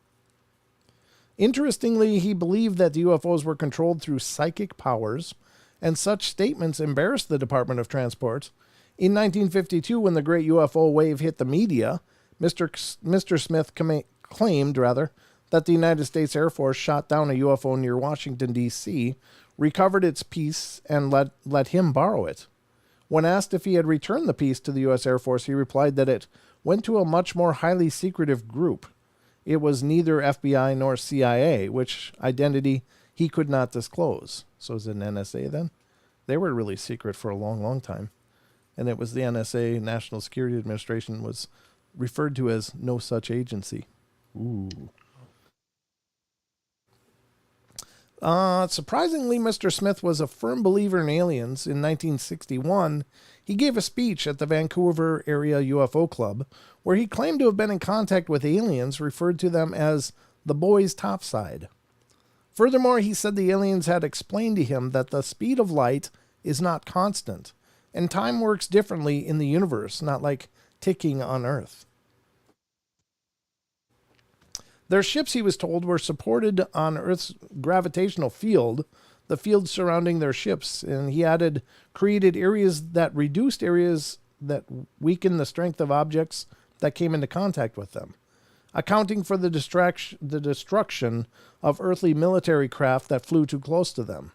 Interestingly, he believed that the UFOs were controlled through psychic powers, and such statements embarrassed the Department of Transport. In 1952, when the great UFO wave hit the media, Mr. Smith claimed that the United States Air Force shot down a UFO near Washington, D.C., recovered its piece, and let him borrow it. When asked if he had returned the piece to the U.S. Air Force, he replied that it went to a much more highly secretive group. It was neither FBI nor CIA, which identity he could not disclose. So is it an NSA then? They were really secret for a long, long time. And it was the NSA, National Security Administration, was referred to as no such agency. Ooh. Surprisingly, Mr. Smith was a firm believer in aliens. In 1961, he gave a speech at the Vancouver Area UFO Club, where he claimed to have been in contact with aliens, referred to them as the boys topside. Furthermore, he said the aliens had explained to him that the speed of light is not constant, and time works differently in the universe, not like ticking on Earth. Their ships, he was told, were supported on Earth's gravitational field, the field surrounding their ships, and he added, created areas that reduced areas that weakened the strength of objects that came into contact with them, accounting for the destruction of earthly military craft that flew too close to them.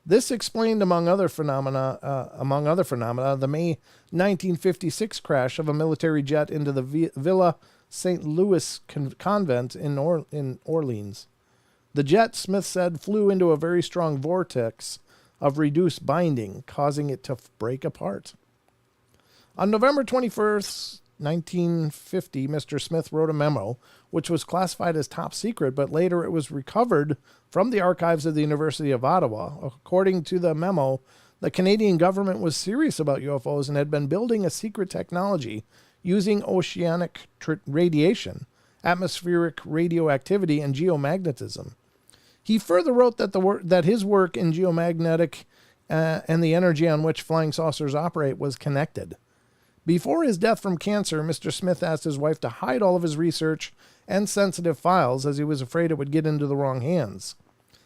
This explained, among other phenomena, the May 1956 crash of a military jet into the Villa St. Louis convent in Orleans. The jet, Smith said, flew into a very strong vortex of reduced binding, causing it to break apart. On November 21st, 1950, Mr. Smith wrote a memo, which was classified as top secret, but later it was recovered from the archives of the University of Ottawa. According to the memo, The Canadian government was serious about UFOs and had been building a secret technology using oceanic radiation, atmospheric radioactivity, and geomagnetism. He further wrote that his work in geomagnetic and the energy on which flying saucers operate was connected. Before his death from cancer, Mr. Smith asked his wife to hide all of his research and sensitive files as he was afraid it would get into the wrong hands.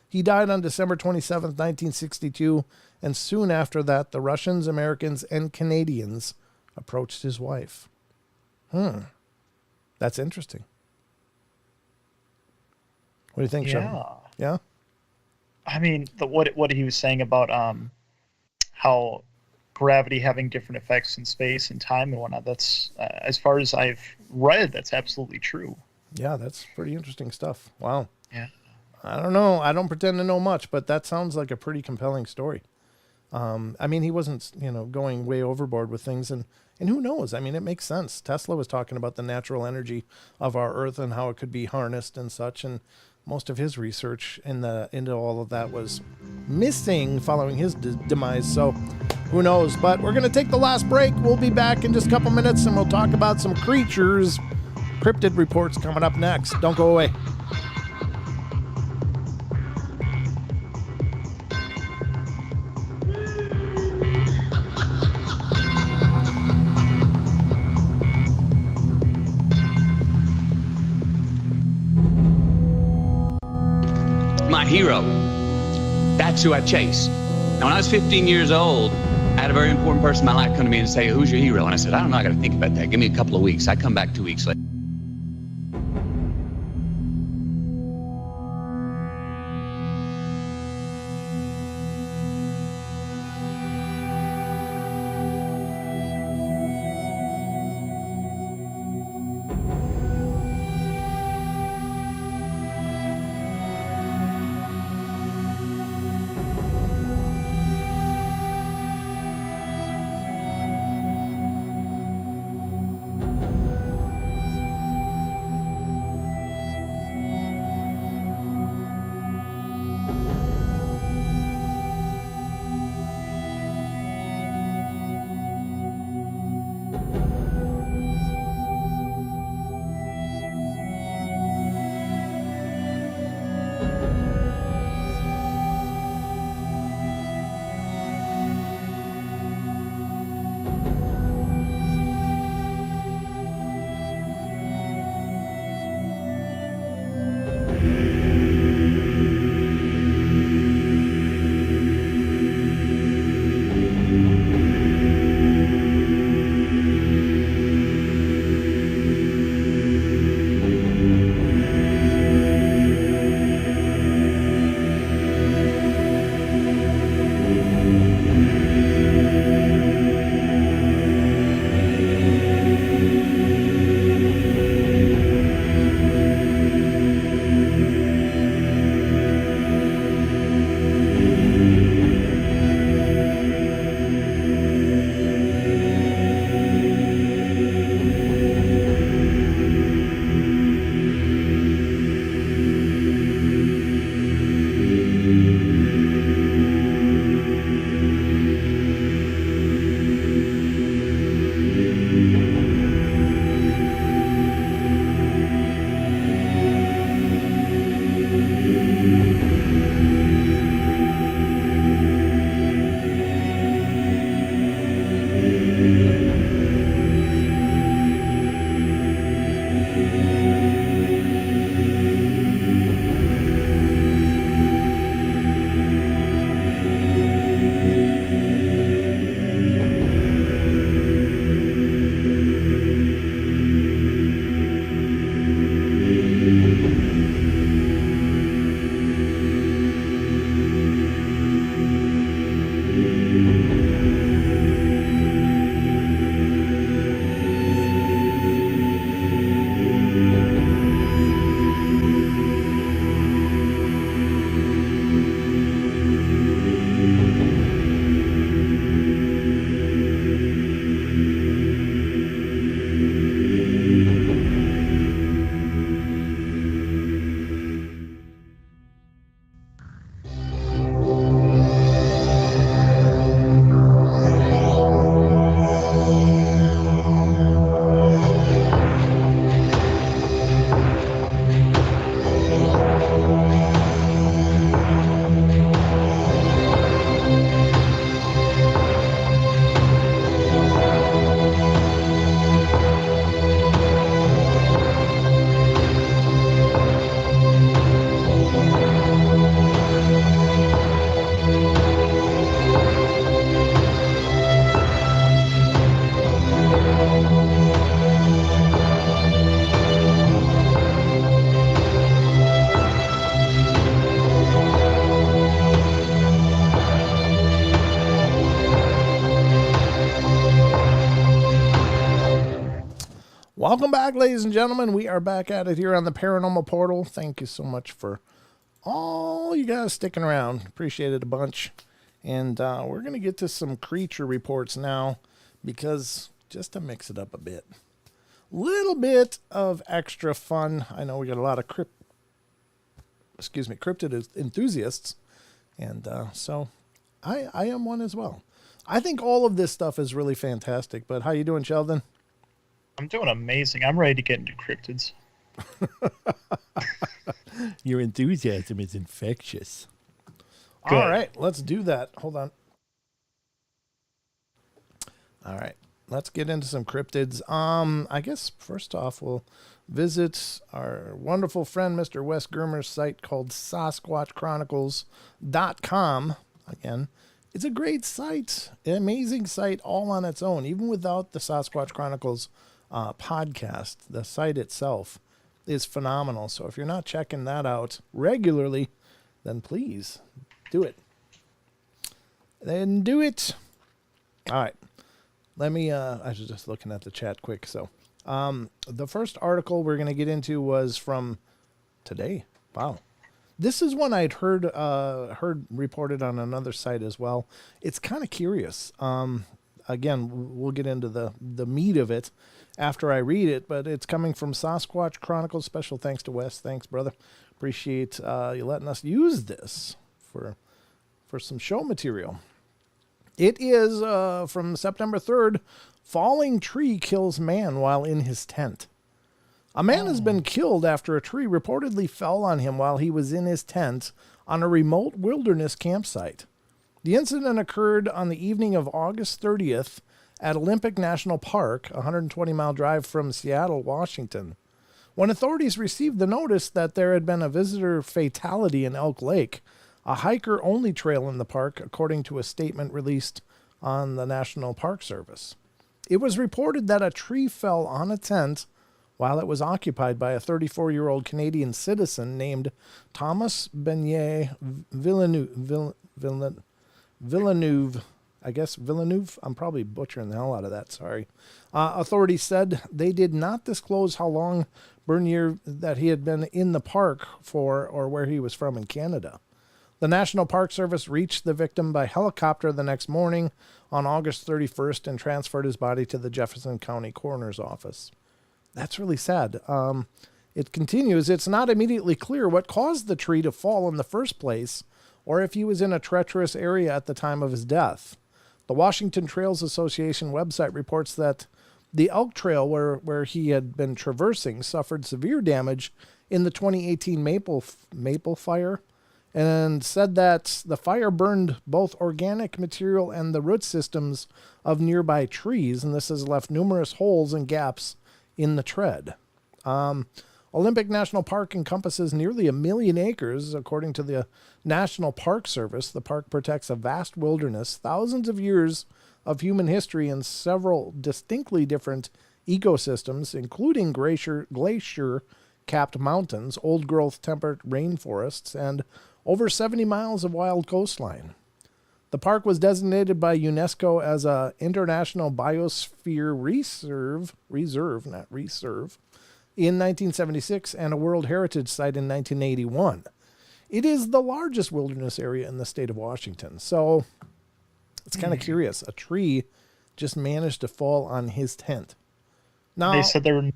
He died on December 27, 1962, and soon after that, the Russians, Americans, and Canadians approached his wife. That's interesting. What do you think, Sean? Yeah? I mean, what he was saying about how gravity having different effects in space and time and whatnot, that's, as far as I've read, that's absolutely true. Yeah, that's pretty interesting stuff. Wow. Yeah. I don't know. I don't pretend to know much, but that sounds like a pretty compelling story. I mean, he wasn't, going way overboard with things, and who knows? I mean, it makes sense. Tesla was talking about the natural energy of our Earth and how it could be harnessed and such, and most of his research into all of that was missing following his demise. So who knows? But we're going to take the last break. We'll be back in just a couple minutes, and we'll talk about some creatures. Cryptid reports coming up next. Don't go away. My hero. That's who I chase. Now, when I was 15 years old, I had a very important person in my life come to me and say, "Who's your hero?" And I said, "I don't know. I got to think about that. Give me a couple of weeks." I come back 2 weeks later. Welcome back, ladies and gentlemen. We are back at it here on the Paranormal Portal. Thank you so much for all you guys sticking around. Appreciate it a bunch. And we're going to get to some creature reports now because just to mix it up a bit. Little bit of extra fun. I know we got a lot of cryptid enthusiasts. And so I am one as well. I think all of this stuff is really fantastic. But how you doing, Sheldon? I'm doing amazing. I'm ready to get into cryptids. Your enthusiasm is infectious. Good. All right, let's do that. Hold on. All right, let's get into some cryptids. I guess first off, we'll visit our wonderful friend, Mr. Wes Germer's site called SasquatchChronicles.com. Again, it's a great site, an amazing site all on its own, even without the Sasquatch Chronicles podcast. The site itself is phenomenal. So if you're not checking that out regularly, then please do it. Then do it. All right. Let me, I was just looking at the chat quick. So the first article we're going to get into was from today. Wow. This is one I'd heard reported on another site as well. It's kind of curious. Again, we'll get into the meat of it after I read it, but it's coming from Sasquatch Chronicles. Special thanks to Wes. Thanks, brother. Appreciate you letting us use this for some show material. It is from September 3rd. Falling tree kills man while in his tent. A man has been killed after a tree reportedly fell on him while he was in his tent on a remote wilderness campsite. The incident occurred on the evening of August 30th at Olympic National Park, a 120-mile drive from Seattle, Washington. When authorities received the notice that there had been a visitor fatality in Elk Lake, a hiker-only trail in the park, according to a statement released on the National Park Service. It was reported that a tree fell on a tent while it was occupied by a 34-year-old Canadian citizen named Thomas Beignet Villeneuve. I guess Villeneuve. I'm probably butchering the hell out of that. Sorry. Authorities said they did not disclose how long Bernier that he had been in the park for or where he was from in Canada. The National Park Service reached the victim by helicopter the next morning on August 31st and transferred his body to the Jefferson County Coroner's Office. That's really sad. It continues, it's not immediately clear what caused the tree to fall in the first place or if he was in a treacherous area at the time of his death. The Washington Trails Association website reports that the elk trail where he had been traversing suffered severe damage in the 2018 maple fire, and said that the fire burned both organic material and the root systems of nearby trees, and this has left numerous holes and gaps in the tread. Olympic National Park encompasses nearly 1 million acres. According to the National Park Service, the park protects a vast wilderness, thousands of years of human history, and several distinctly different ecosystems, including glacier-capped mountains, old-growth temperate rainforests, and over 70 miles of wild coastline. The park was designated by UNESCO as a International Biosphere Reserve in 1976 and a World Heritage Site in 1981. It is the largest wilderness area in the state of Washington. So it's kind of curious. A tree just managed to fall on his tent. Now, they said there were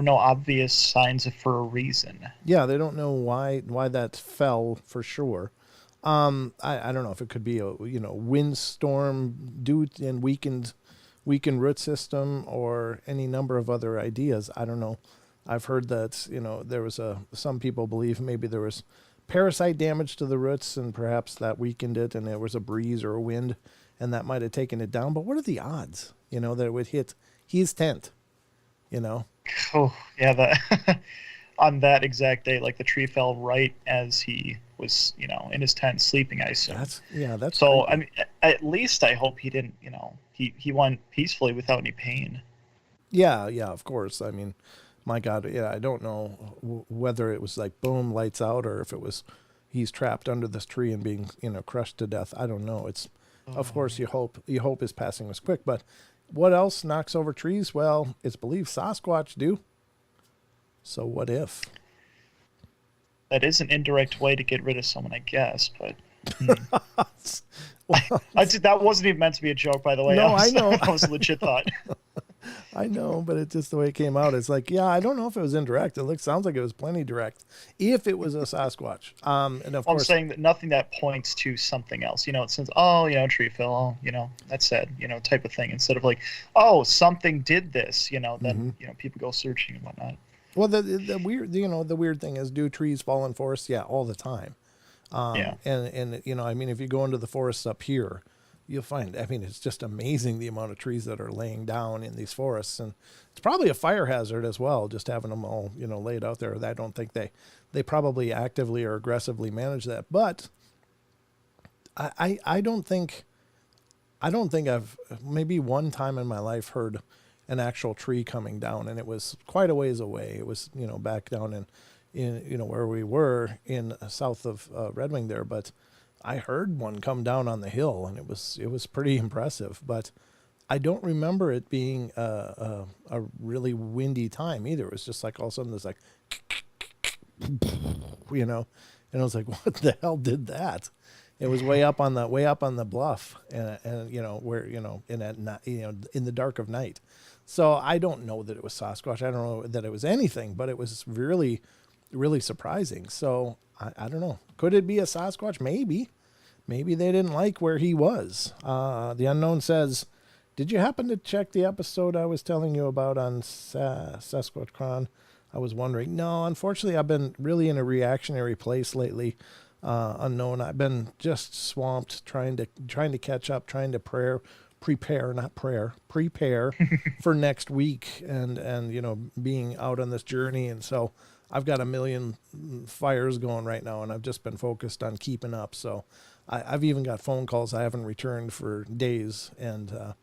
no obvious signs for a reason. Yeah, they don't know why that fell for sure. I don't know if it could be a windstorm due and weakened root system or any number of other ideas. I don't know. I've heard that there was some people believe maybe there was parasite damage to the roots and perhaps that weakened it, and there was a breeze or a wind and that might have taken it down. But what are the odds that it would hit his tent? Oh yeah, that on that exact day, like the tree fell right as he was, in his tent sleeping. I assume. That's so. creepy. I mean, at least I hope he didn't. He went peacefully without any pain. Yeah, of course. I mean, my God, yeah, I don't know whether it was like boom, lights out, or if it was he's trapped under this tree and being crushed to death. I don't know. It's of course you hope his passing was quick, but What else knocks over trees? Well, it's believed Sasquatch do. So what if? That is an indirect way to get rid of someone, I guess. But Well, that wasn't even meant to be a joke, by the way. No, I know. That was a legit thought. I know, but it's just the way it came out. It's like, yeah, I don't know if it was indirect. Sounds like it was plenty direct. If it was a Sasquatch, and of course, I'm saying that nothing that points to something else. It says, tree fell, that's sad, type of thing. Instead of like, oh, something did this, then people go searching and whatnot. Well, the weird, the weird thing is, do trees fall in forests? Yeah, all the time. Yeah. And if you go into the forests up here, you'll find, it's just amazing the amount of trees that are laying down in these forests. And it's probably a fire hazard as well, just having them all, laid out there. I don't think they probably actively or aggressively manage that. But I don't think I've maybe one time in my life heard an actual tree coming down, and it was quite a ways away. It was, back down in where we were in south of Red Wing there, but I heard one come down on the hill, and it was pretty impressive. But I don't remember it being a really windy time either. It was just like all of a sudden there's like, and I was like, what the hell did that? It was way up on the bluff, and where in the dark of night. So I don't know that it was Sasquatch. I don't know that it was anything, but it was really, really surprising. So I don't know. Could it be a Sasquatch? Maybe they didn't like where he was. The Unknown says, did you happen to check the episode I was telling you about on Sasquatch? I was wondering. No, unfortunately, I've been really in a reactionary place lately. Unknown. I've been just swamped trying to catch up, trying to prepare for next week and being out on this journey. And so I've got a million fires going right now, and I've just been focused on keeping up. So I've even got phone calls I haven't returned for days, and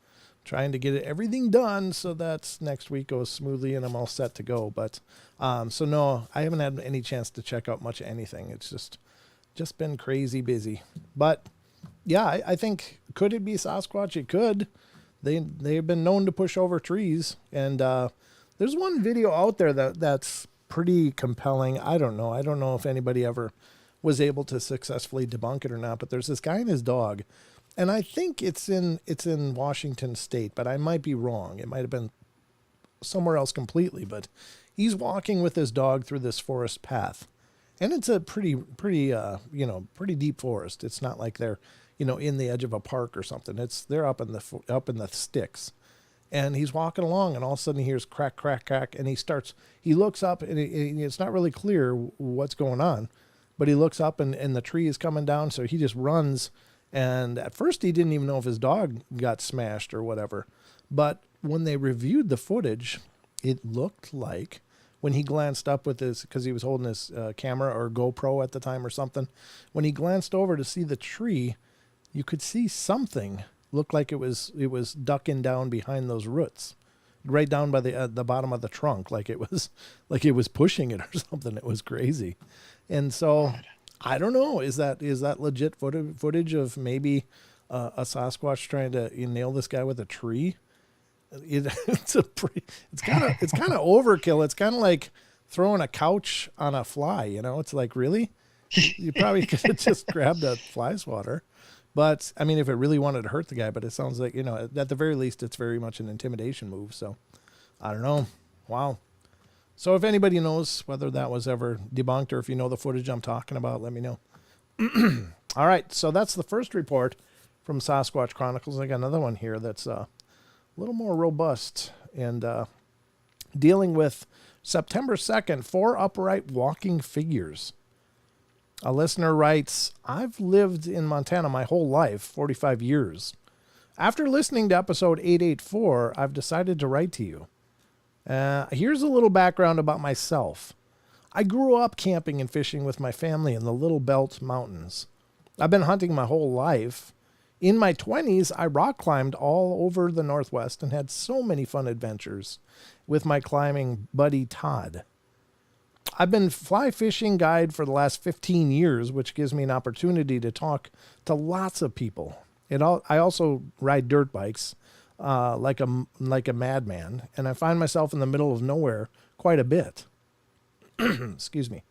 trying to get everything done so that next week goes smoothly and I'm all set to go. But so no, I haven't had any chance to check out much of anything. It's just been crazy busy. But yeah, I think, could it be Sasquatch? It could. They've been known to push over trees, and there's one video out there that's pretty compelling. I don't know if anybody ever was able to successfully debunk it or not, but there's this guy and his dog, and I think it's in Washington State, but I might be wrong. It might have been somewhere else completely, but he's walking with his dog through this forest path. And it's a pretty deep forest. It's not like they're, in the edge of a park or something. They're up in the sticks, and he's walking along, and all of a sudden he hears crack, crack, crack, and he looks up, and it's not really clear what's going on, but he looks up, and the tree is coming down, so he just runs. And at first he didn't even know if his dog got smashed or whatever, but when they reviewed the footage, it looked like, when he glanced up with because he was holding his camera or GoPro at the time or something, when he glanced over to see the tree, you could see something look like it was ducking down behind those roots, right down by the bottom of the trunk, like it was pushing it or something. It was crazy. And so I don't know, is that legit footage of maybe a Sasquatch trying to nail this guy with a tree? It's kind of overkill. It's kind of like throwing a couch on a fly. It's like, really, you probably could have just grabbed a fly swatter. But if it really wanted to hurt the guy, but it sounds like, at the very least, it's very much an intimidation move. So I don't know. Wow. So if anybody knows whether that was ever debunked, or if you know the footage I'm talking about, let me know. All right. So that's the first report from Sasquatch Chronicles. I got another one here that's a little more robust, and dealing with September 2nd, 4 upright walking figures. A listener writes, I've lived in Montana my whole life, 45 years. After listening to episode 884, I've decided to write to you. Here's a little background about myself. I grew up camping and fishing with my family in the Little Belt Mountains. I've been hunting my whole life. In my 20s, I rock climbed all over the Northwest and had so many fun adventures with my climbing buddy Todd. I've been fly fishing guide for the last 15 years, which gives me an opportunity to talk to lots of people. I also ride dirt bikes. like a madman, and I find myself in the middle of nowhere quite a bit. Excuse me.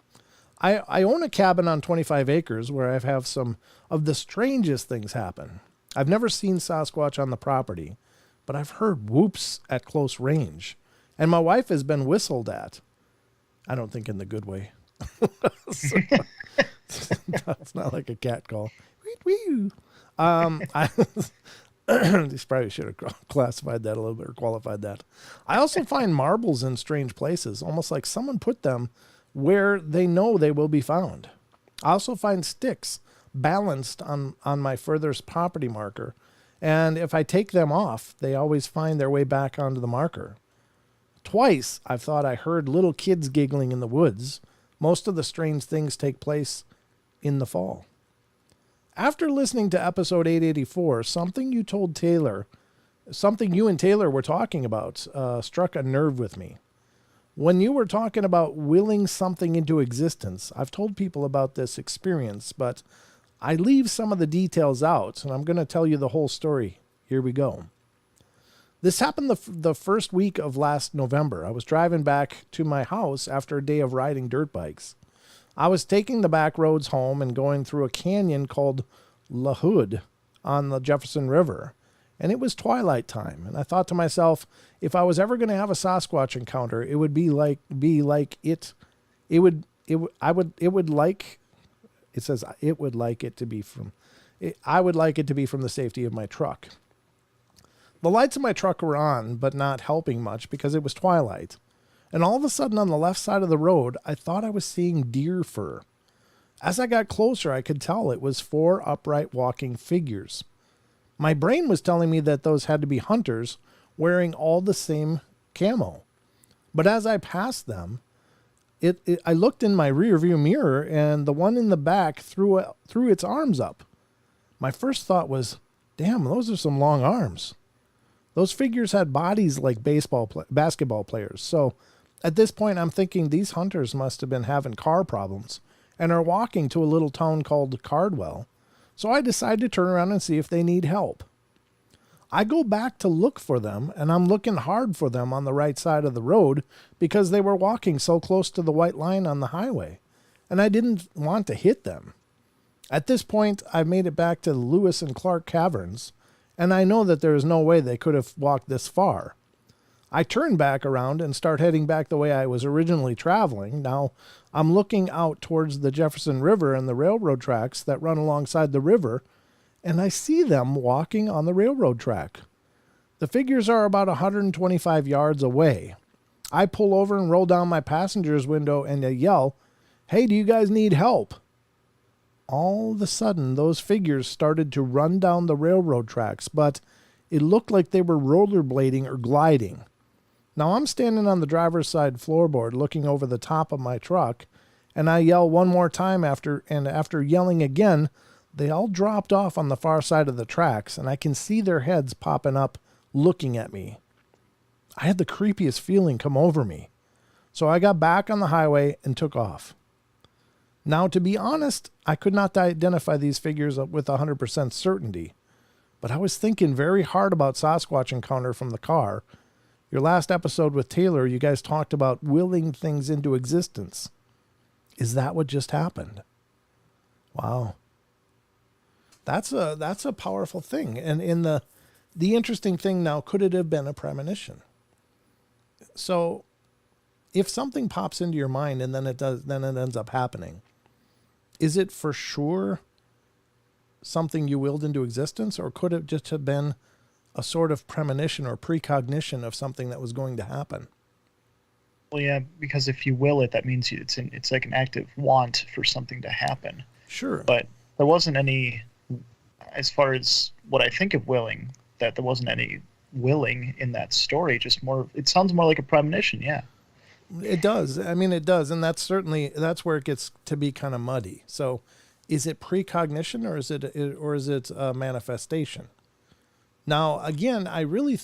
I own a cabin on 25 acres where I have some of the strangest things happen. I've never seen Sasquatch on the property, but I've heard whoops at close range, and my wife has been whistled at. I don't think in the good way. So, it's not like a cat call. These probably should have classified that a little bit or qualified that. I also find marbles in strange places, almost like someone put them where they know they will be found. I also find sticks balanced on my furthest property marker, and if I take them off, they always find their way back onto the marker. Twice I've thought I heard little kids giggling in the woods. Most of the strange things take place in the fall. After listening to episode 884, something you and Taylor were talking about struck a nerve with me. When you were talking about willing something into existence, I've told people about this experience, but I leave some of the details out, and I'm going to tell you the whole story. Here we go. This happened the first week of last November. I was driving back to my house after a day of riding dirt bikes. I was taking the back roads home and going through a canyon called La Hood on the Jefferson River, and it was twilight time. And I thought to myself, if I was ever going to have a Sasquatch encounter, it would be like it would like it to be from the safety of my truck. The lights of my truck were on, but not helping much because it was twilight. And all of a sudden on the left side of the road, I thought I was seeing deer fur. As I got closer, I could tell it was 4 upright walking figures. My brain was telling me that those had to be hunters wearing all the same camo. But as I passed them, I looked in my rearview mirror, and the one in the back threw its arms up. My first thought was, damn, those are some long arms. Those figures had bodies like basketball players. So at this point, I'm thinking these hunters must have been having car problems and are walking to a little town called Cardwell. So I decide to turn around and see if they need help. I go back to look for them, and I'm looking hard for them on the right side of the road because they were walking so close to the white line on the highway, and I didn't want to hit them. At this point, I made it back to the Lewis and Clark Caverns, and I know that there is no way they could have walked this far. I turn back around and start heading back the way I was originally traveling. Now, I'm looking out towards the Jefferson River and the railroad tracks that run alongside the river, and I see them walking on the railroad track. The figures are about 125 yards away. I pull over and roll down my passenger's window and I yell, "Hey, do you guys need help?" All of a sudden, those figures started to run down the railroad tracks, but it looked like they were rollerblading or gliding. Now I'm standing on the driver's side floorboard looking over the top of my truck, and I yell one more time after yelling again, they all dropped off on the far side of the tracks, and I can see their heads popping up looking at me. I had the creepiest feeling come over me. So I got back on the highway and took off. Now, to be honest, I could not identify these figures with 100% certainty, but I was thinking very hard about Sasquatch encounter from the car. Your last episode with Taylor, you guys talked about willing things into existence. Is that what just happened? Wow. That's a powerful thing. And in the interesting thing now, could it have been a premonition? So if something pops into your mind and then it ends up happening, is it for sure something you willed into existence, or could it just have been a sort of premonition or precognition of something that was going to happen? Well, yeah, because if you will it, that means it's like an active want for something to happen. Sure. But there wasn't any, as far as what I think of willing, that there wasn't any willing in that story. Just more, it sounds more like a premonition. Yeah. It does. I mean, it does. And that's where it gets to be kind of muddy. So is it precognition or is it a manifestation? Now, again, I really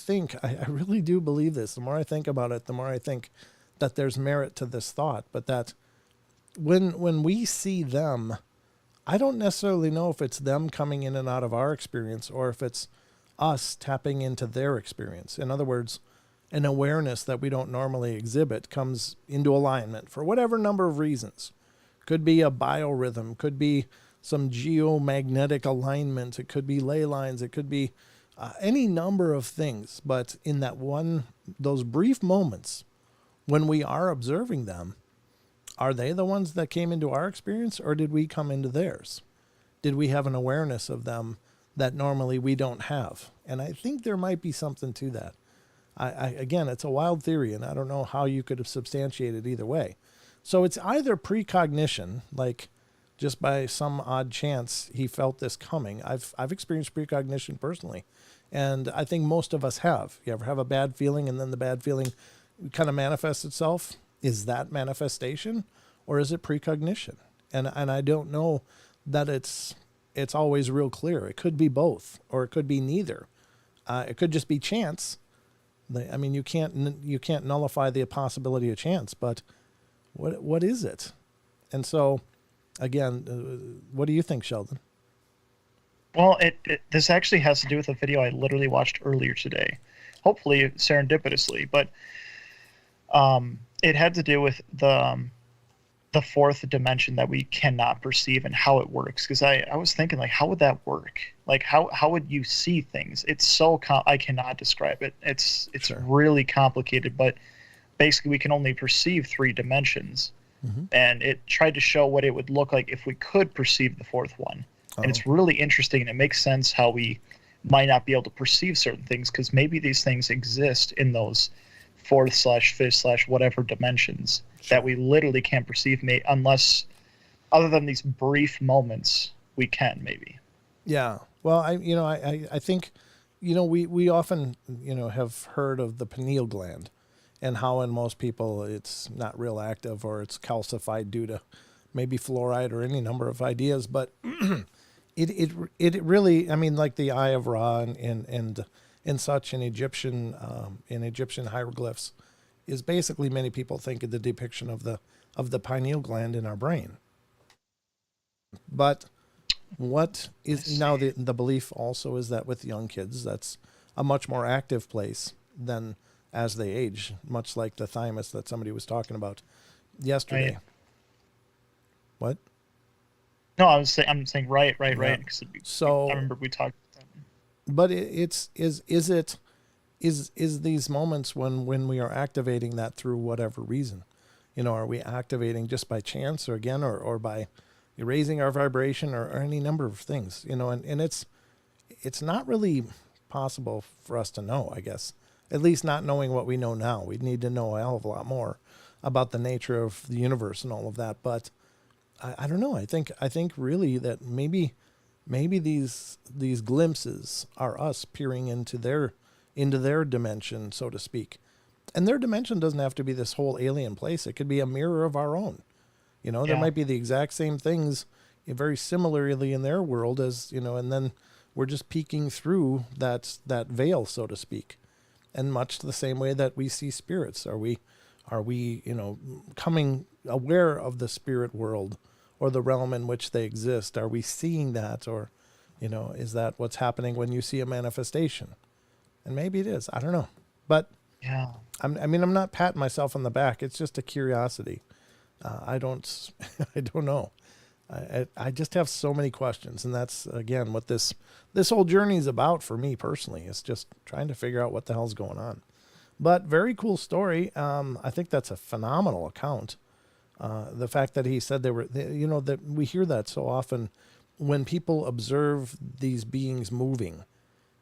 do believe this. The more I think about it, the more I think that there's merit to this thought, but that when we see them, I don't necessarily know if it's them coming in and out of our experience or if it's us tapping into their experience. In other words, an awareness that we don't normally exhibit comes into alignment for whatever number of reasons. Could be a biorhythm, could be some geomagnetic alignment, it could be ley lines, it could be any number of things. But in those brief moments when we are observing them, are they the ones that came into our experience, or did we come into theirs? Did we have an awareness of them that normally we don't have? And I think there might be something to that. Again, it's a wild theory, and I don't know how you could have substantiated either way. So it's either precognition, like just by some odd chance he felt this coming. I've experienced precognition personally, and I think most of us have. You ever have a bad feeling, and then the bad feeling kind of manifests itself? Is that manifestation, or is it precognition? And I don't know that it's always real clear. It could be both, or it could be neither. It could just be chance. I mean, you can't nullify the possibility of chance, but what is it? And so, again, what do you think, Sheldon? Well, this actually has to do with a video I literally watched earlier today, hopefully serendipitously, but it had to do with the fourth dimension that we cannot perceive and how it works. Because I was thinking, like, how would that work? Like, how would you see things? It's so I cannot describe it. It's Sure. really complicated, but basically we can only perceive 3 dimensions. Mm-hmm. And it tried to show what it would look like if we could perceive the fourth one. And it's really interesting, and it makes sense how we might not be able to perceive certain things, because maybe these things exist in those 4th/5th/whatever dimensions that we literally can't perceive, unless, other than these brief moments, we can maybe. Yeah. Well, I think, we often, have heard of the pineal gland, and how in most people it's not real active, or it's calcified due to maybe fluoride or any number of ideas. But it really, I mean, like the Eye of Ra and such in Egyptian hieroglyphs, is basically, many people think of the depiction of the pineal gland in our brain. But what is now the belief also is that with young kids, that's a much more active place than as they age, much like the thymus that somebody was talking about yesterday. Right. What? No, I'm saying right. Because So I remember we talked about that. But is these moments when we are activating that through whatever reason? Are we activating just by chance, or by raising our vibration, or any number of things? And it's not really possible for us to know, I guess. At least not knowing what we know now. We'd need to know a hell of a lot more about the nature of the universe and all of that. But I don't know. I think really that maybe these glimpses are us peering into their dimension, so to speak. And their dimension doesn't have to be this whole alien place. It could be a mirror of our own. There might be the exact same things very similarly in their world as, and then we're just peeking through that veil, so to speak. And much the same way that we see spirits. Are we coming aware of the spirit world or the realm in which they exist? Are we seeing that, or, is that what's happening when you see a manifestation? And maybe it is. I don't know. But yeah, I'm not patting myself on the back. It's just a curiosity. I don't know. I just have so many questions, and that's again what this whole journey is about for me personally. It's just trying to figure out what the hell's going on. But very cool story. I think that's a phenomenal account. The fact that he said that we hear that so often when people observe these beings moving,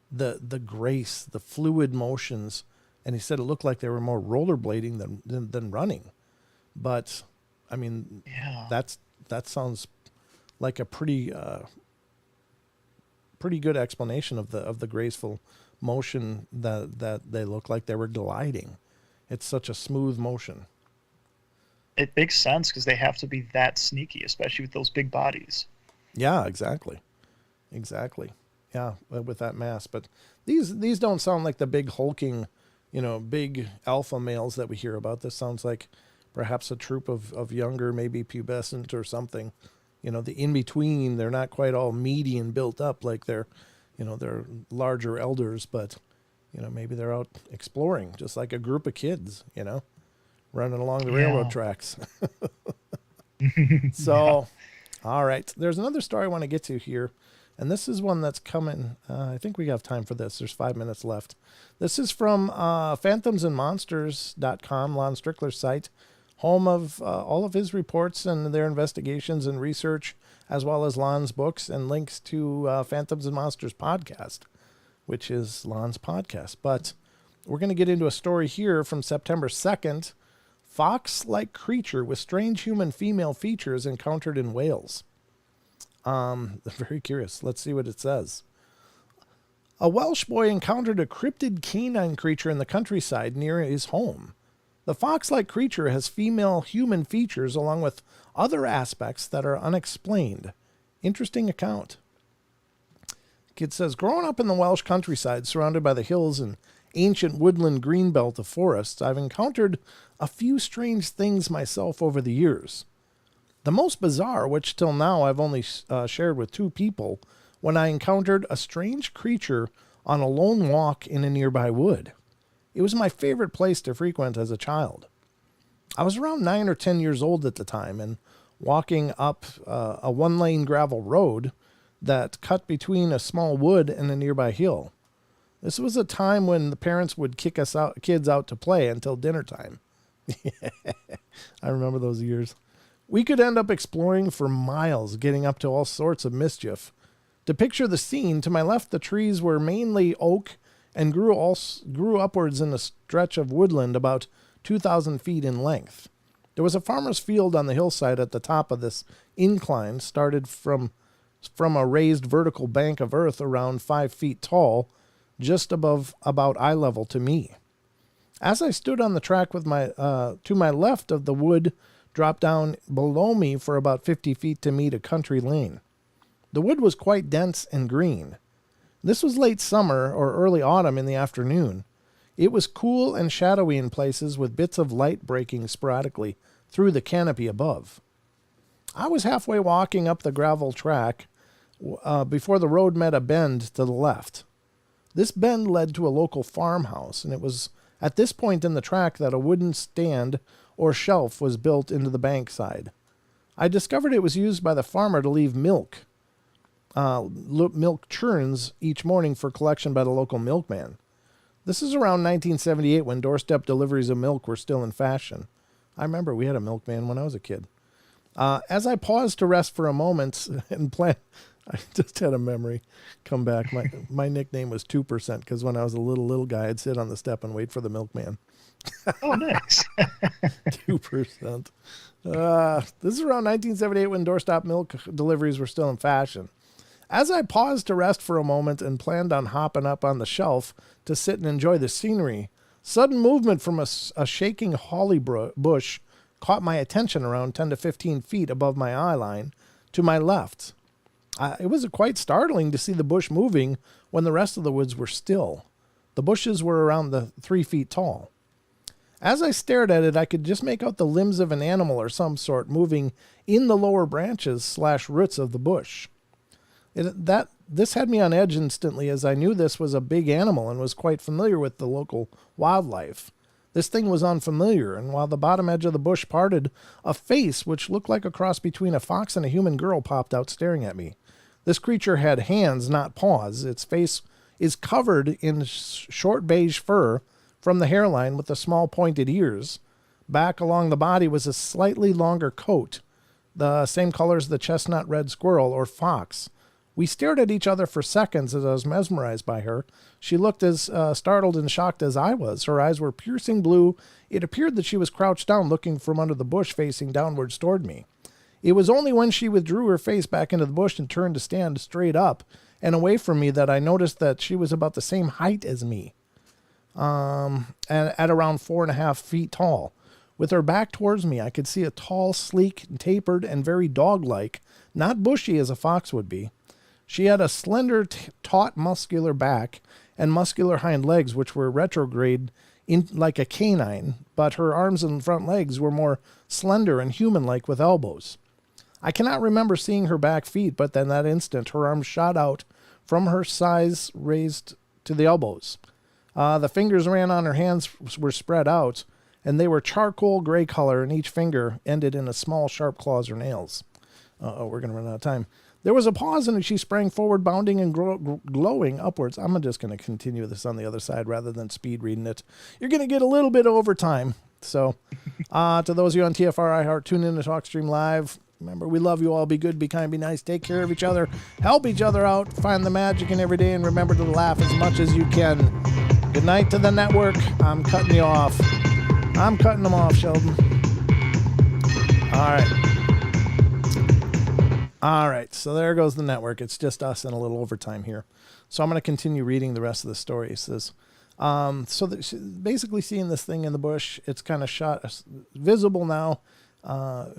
the grace, the fluid motions, and he said it looked like they were more rollerblading than running. But I mean, that sounds like a pretty good explanation of the graceful motion that they look like they were gliding. It's such a smooth motion. It makes sense, because they have to be that sneaky, especially with those big bodies. Yeah, exactly. Yeah, with that mass. But these don't sound like the big hulking, big alpha males that we hear about. This sounds like perhaps a troop of younger, maybe pubescent or something. The in-between, they're not quite all meaty and built up like they're, they're larger elders, but, maybe they're out exploring, just like a group of kids, running along the railroad tracks. So, all right. There's another story I want to get to here. And this is one that's coming. I think we have time for this. There's 5 minutes left. This is from phantomsandmonsters.com, Lon Strickler's site, home of all of his reports and their investigations and research, as well as Lon's books and links to Phantoms and Monsters podcast, which is Lon's podcast. But we're going to get into a story here from September 2nd. Fox-like creature with strange human female features encountered in Wales. Very curious. Let's see what it says. A Welsh boy encountered a cryptid canine creature in the countryside near his home. The fox-like creature has female human features along with other aspects that are unexplained. Interesting account. Kid says, growing up in the Welsh countryside surrounded by the hills and ancient woodland greenbelt of forests, I've encountered a few strange things myself over the years. The most bizarre, which till now I've only shared with 2 people, when I encountered a strange creature on a lone walk in a nearby wood. It was my favorite place to frequent as a child. I was around 9 or 10 years old at the time and walking up a 1-lane gravel road that cut between a small wood and a nearby hill. This was a time when the parents would kick kids out to play until dinner time. I remember those years. We could end up exploring for miles, getting up to all sorts of mischief. To picture the scene, to my left the trees were mainly oak and grew upwards in a stretch of woodland about 2,000 feet in length. There was a farmer's field on the hillside at the top of this incline, started from a raised vertical bank of earth around 5 feet tall, just above about eye level to me. As I stood on the track with to my left of the wood dropped down below me for about 50 feet to meet a country lane. The wood was quite dense and green. This was late summer or early autumn in the afternoon. It was cool and shadowy in places with bits of light breaking sporadically through the canopy above. I was halfway walking up the gravel track before the road met a bend to the left. This bend led to a local farmhouse, and it was at this point in the track that a wooden stand or shelf was built into the bankside. I discovered it was used by the farmer to leave milk churns each morning for collection by the local milkman. This is around 1978 when doorstep deliveries of milk were still in fashion. I remember we had a milkman when I was a kid. As I paused to rest for a moment and plan, I just had a memory come back. My nickname was 2% because when I was a little guy, I'd sit on the step and wait for the milkman. Oh, nice. 2%. This is around 1978 when doorstop milk deliveries were still in fashion. As I paused to rest for a moment and planned on hopping up on the shelf to sit and enjoy the scenery, sudden movement from a shaking holly bush caught my attention around 10 to 15 feet above my eye line to my left. It was quite startling to see the bush moving when the rest of the woods were still. The bushes were around 3 feet tall. As I stared at it, I could just make out the limbs of an animal or some sort moving in the lower branches / roots of the bush. This had me on edge instantly, as I knew this was a big animal and was quite familiar with the local wildlife. This thing was unfamiliar, and while the bottom edge of the bush parted, a face which looked like a cross between a fox and a human girl popped out staring at me. This creature had hands, not paws. Its face is covered in short beige fur from the hairline with the small pointed ears. Back along the body was a slightly longer coat, the same color as the chestnut red squirrel or fox. We stared at each other for seconds as I was mesmerized by her. She looked as startled and shocked as I was. Her eyes were piercing blue. It appeared that she was crouched down looking from under the bush facing downwards toward me. It was only when she withdrew her face back into the bush and turned to stand straight up and away from me that I noticed that she was about the same height as me, and at around 4.5 feet tall. With her back towards me, I could see a tall, sleek, tapered, and very dog-like, not bushy as a fox would be. She had a slender, taut, muscular back and muscular hind legs, which were retrograde like a canine, but her arms and front legs were more slender and human-like with elbows. I cannot remember seeing her back feet, but in that instant her arms shot out from her size raised to the elbows. The fingers ran on her hands were spread out, and they were charcoal gray color, and each finger ended in a small sharp claws or nails. We're going to run out of time. There was a pause, and she sprang forward, bounding and glowing upwards. I'm just going to continue this on the other side rather than speed reading it. You're going to get a little bit of overtime. So, to those of you on TFR iHeart, tune in to TalkStream Live. Remember, we love you all. Be good, be kind, be nice. Take care of each other. Help each other out. Find the magic in every day, and remember to laugh as much as you can. Good night to the network. I'm cutting you off. I'm cutting them off, Sheldon. All right. All right, so there goes the network. It's just us and a little overtime here. So I'm going to continue reading the rest of the story. It says, basically seeing this thing in the bush, it's kind of shot, visible now,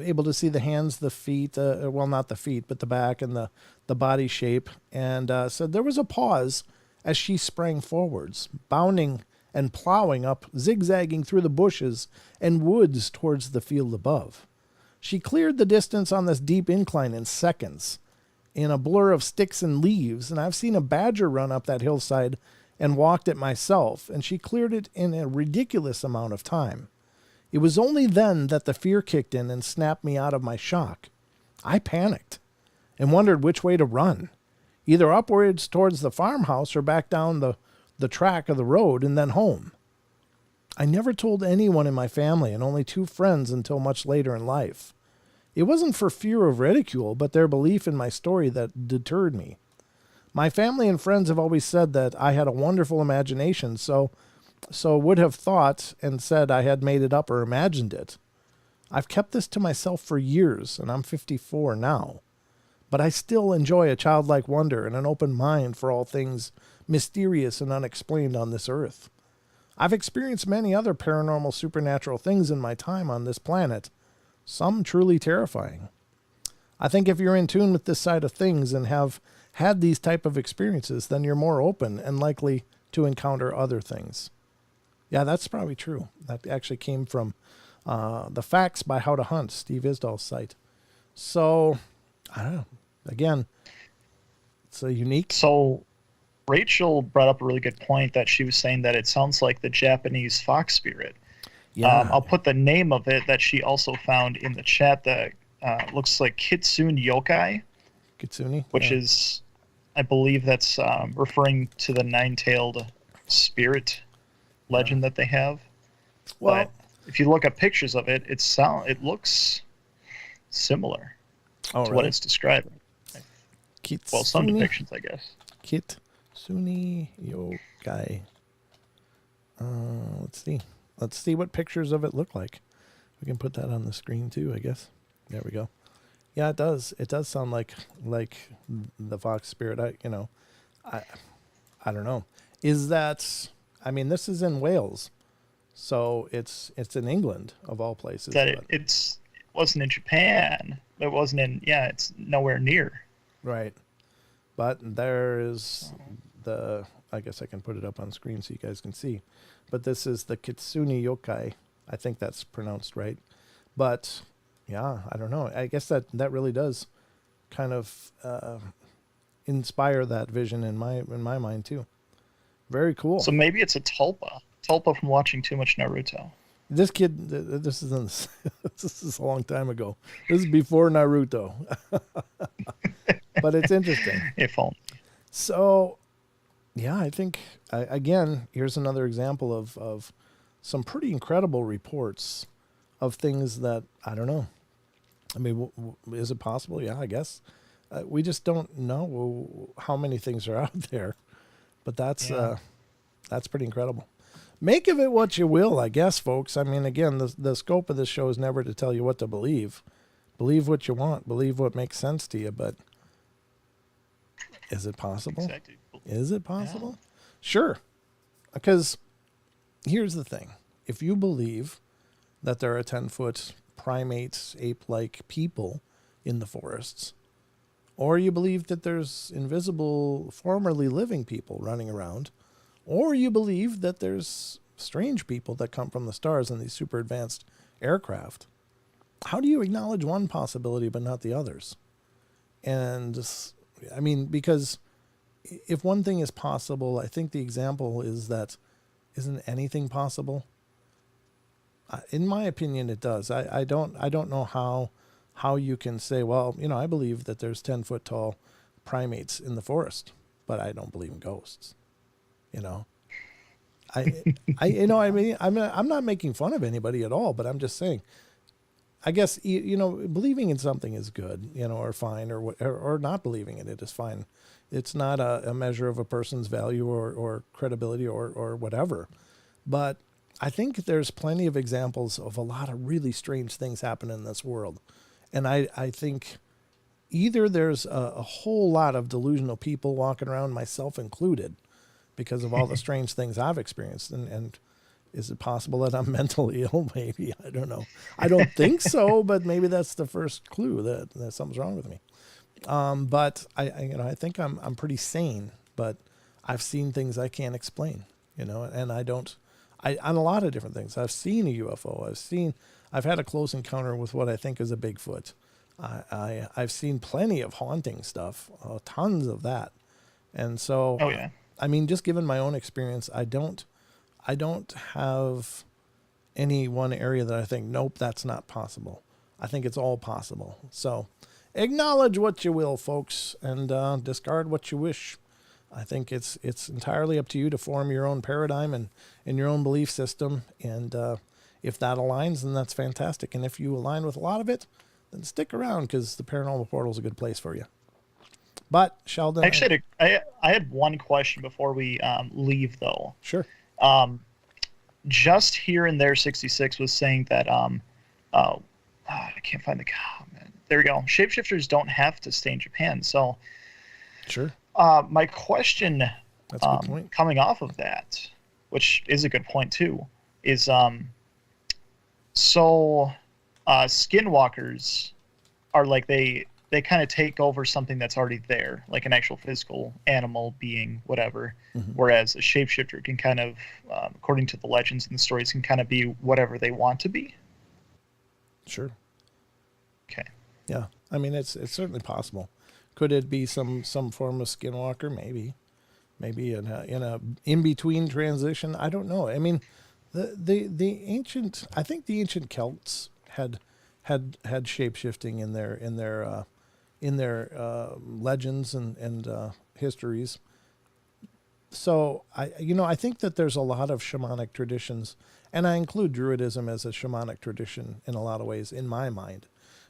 able to see the hands, the feet, well, not the feet, but the back and the body shape. And so there was a pause as she sprang forwards, bounding and plowing up, zigzagging through the bushes and woods towards the field above. She cleared the distance on this deep incline in seconds, in a blur of sticks and leaves, and I've seen a badger run up that hillside and walked it myself, and she cleared it in a ridiculous amount of time. It was only then that the fear kicked in and snapped me out of my shock. I panicked and wondered which way to run, either upwards towards the farmhouse or back down the track of the road and then home. I never told anyone in my family and only 2 friends until much later in life. It wasn't for fear of ridicule, but their belief in my story that deterred me. My family and friends have always said that I had a wonderful imagination, so would have thought and said I had made it up or imagined it. I've kept this to myself for years, and I'm 54 now. But I still enjoy a childlike wonder and an open mind for all things mysterious and unexplained on this earth. I've experienced many other paranormal supernatural things in my time on this planet, some truly terrifying. I think if you're in tune with this side of things and have had these type of experiences, then you're more open and likely to encounter other things. Yeah, that's probably true. That actually came from The Facts by How to Hunt, Steve Isdall's site. So, I don't know. Again, it's a unique... So, Rachel brought up a really good point that she was saying that it sounds like the Japanese fox spirit. Yeah. I'll put the name of it that she also found in the chat that looks like Kitsune Yokai. Kitsune? Which is, I believe that's referring to the 9-tailed spirit legend that they have. Well, but if you look at pictures of it, it looks similar to what it's describing. Kitsune? Well, some depictions, I guess. Kitsune Yokai. Let's see. Let's see what pictures of it look like. We can put that on the screen too, I guess. There we go. Yeah, it does. It does sound like the fox spirit. I don't know. Is that? I mean, this is in Wales, so it's in England of all places. It wasn't in Japan. It wasn't in. Yeah, it's nowhere near. Right. But there is the. I guess I can put it up on screen so you guys can see. But this is the Kitsune Yokai. I think that's pronounced right. But yeah, I don't know. I guess that really does kind of inspire that vision in my mind too. Very cool. So maybe it's a tulpa. Tulpa from watching too much Naruto. This kid, this is this is a long time ago. This is before Naruto. But it's interesting. If only. So, yeah, I think, again, here's another example of some pretty incredible reports of things that, I don't know. I mean, is it possible? Yeah, I guess. We just don't know how many things are out there. But that's pretty incredible. Make of it what you will, I guess, folks. I mean, again, the scope of this show is never to tell you what to believe. Believe what you want. Believe what makes sense to you. But is it possible? Exactly. Is it possible? Yeah. Sure. Because here's the thing. If you believe that there are 10-foot primates, ape-like people in the forests, or you believe that there's invisible, formerly living people running around, or you believe that there's strange people that come from the stars in these super advanced aircraft, how do you acknowledge one possibility but not the others? And, I mean, because if one thing is possible, I think the example is that isn't anything possible? In my opinion, it does. I don't know how you can say, well, I believe that there's 10-foot tall primates in the forest, but I don't believe in ghosts. I'm not making fun of anybody at all, but I'm just saying, I guess, believing in something is good, or fine, or not believing in it is fine. It's not a measure of a person's value or credibility or whatever. But I think there's plenty of examples of a lot of really strange things happening in this world. And I think either there's a whole lot of delusional people walking around, myself included, because of all the strange things I've experienced. And is it possible that I'm mentally ill? Maybe. I don't know. I don't think so, but maybe that's the first clue that something's wrong with me. But I think I'm pretty sane, but I've seen things I can't explain, and on a lot of different things. I've seen a UFO. I've had a close encounter with what I think is a Bigfoot. I've seen plenty of haunting stuff, tons of that. And so, oh yeah. Just given my own experience, I don't have any one area that I think, nope, that's not possible. I think it's all possible. So acknowledge what you will, folks, and discard what you wish. I think it's entirely up to you to form your own paradigm and your own belief system. And if that aligns, then that's fantastic. And if you align with a lot of it, then stick around, because the Paranormal Portal is a good place for you. But Sheldon, actually, I had one question before we leave, though. Sure. Just here and there, 66 was saying that I can't find the comment. There we go. Shapeshifters don't have to stay in Japan. So, sure. My question, that's a good point. Coming off of that, which is a good point too, is skinwalkers are like they kind of take over something that's already there, like an actual physical animal being, whatever. Mm-hmm. Whereas a shapeshifter can kind of, according to the legends and the stories, can kind of be whatever they want to be. Sure. Okay. Yeah, it's certainly possible. Could it be some form of skinwalker? Maybe in a in between transition. I don't know. The ancient. I think the ancient Celts had shape-shifting in their legends and histories. So I think that there's a lot of shamanic traditions, and I include Druidism as a shamanic tradition in a lot of ways in my mind,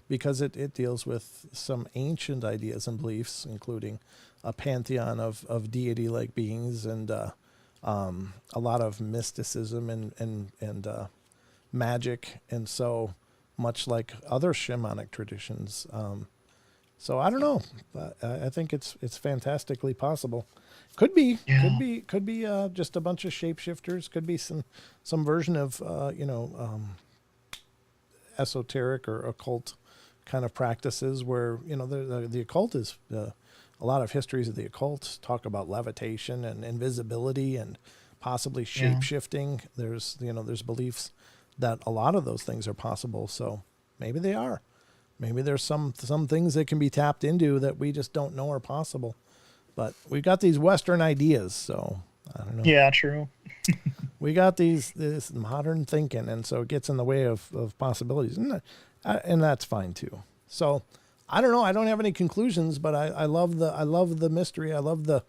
because it deals with some ancient ideas and beliefs, including a pantheon of deity-like beings and a lot of mysticism and magic, and so much like other shamanic traditions. So I don't know, but I think it's fantastically possible. Could be just a bunch of shapeshifters. Could be some version of esoteric or occult kind of practices where the occult is a lot of histories of the occult talk about levitation and invisibility and possibly shape-shifting. There's beliefs that a lot of those things are possible. So maybe they are. Maybe there's some things that can be tapped into that we just don't know are possible. But we've got these Western ideas, so I don't know. Yeah, true. We got this modern thinking, and so it gets in the way of possibilities, and that's fine too. So I don't know. I don't have any conclusions, but I love the mystery. I love the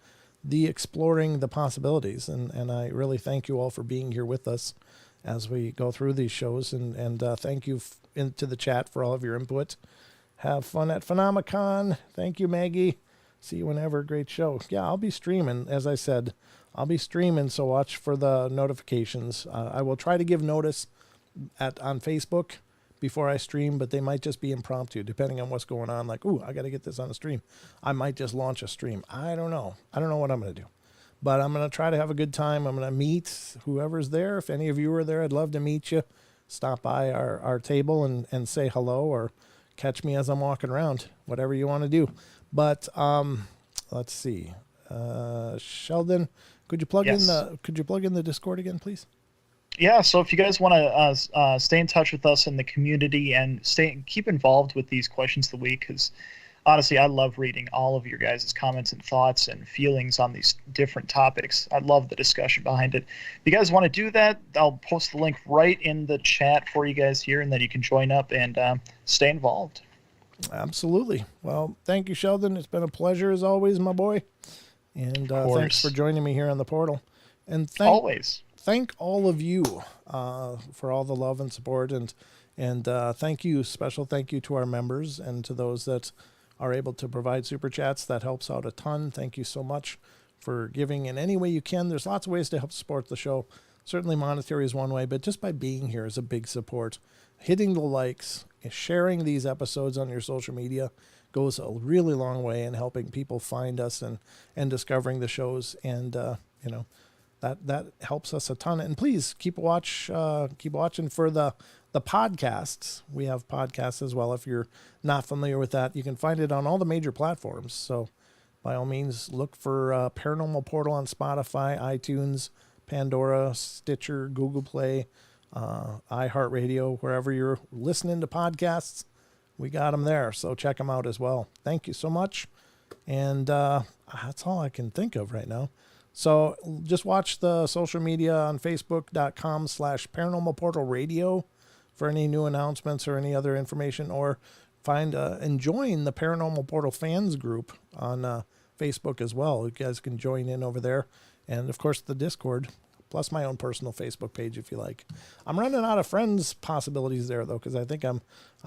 exploring the possibilities, and I really thank you all for being here with us as we go through these shows, and thank you into the chat for all of your input. Have fun at Phenomecon. Thank you, Maggie. See you whenever. Great show. Yeah, I'll be streaming. As I said, I'll be streaming, so watch for the notifications. I will try to give notice on Facebook before I stream, but they might just be impromptu, depending on what's going on. Like, ooh, I got to get this on the stream. I might just launch a stream. I don't know. I don't know what I'm going to do. But I'm going to try to have a good time. I'm going to meet whoever's there. If any of you are there, I'd love to meet you. Stop by our table and say hello, or catch me as I'm walking around. Whatever you want to do. But let's see. Sheldon, could you plug in the Discord again, please? Yeah, so if you guys want to stay in touch with us in the community and keep involved with these questions of the week, because honestly, I love reading all of your guys' comments and thoughts and feelings on these different topics. I love the discussion behind it. If you guys want to do that, I'll post the link right in the chat for you guys here, and then you can join up and stay involved. Absolutely. Well, thank you, Sheldon. It's been a pleasure as always, my boy. And thanks for joining me here on the portal. And thank all of you for all the love and support. And special thank you to our members and to those that are able to provide super chats. That helps out a ton. Thank you so much for giving in any way you can. There's lots of ways to help support the show. Certainly monetary is one way, but just by being here is a big support. Hitting the likes, sharing these episodes on your social media goes a really long way in helping people find us and discovering the shows. And, that helps us a ton. And please keep watching for the podcasts. We have podcasts as well. If you're not familiar with that, you can find it on all the major platforms. So by all means, look for Paranormal Portal on Spotify, iTunes, Pandora, Stitcher, Google Play, iHeartRadio, wherever you're listening to podcasts, we got them there. So check them out as well. Thank you so much. And that's all I can think of right now. So just watch the social media on Facebook.com/Paranormal Portal Radio for any new announcements or any other information, or find and join the Paranormal Portal fans group on Facebook as well. You guys can join in over there. And of course the Discord, plus my own personal Facebook page if you like. I'm running out of friends possibilities there though, because I think I'm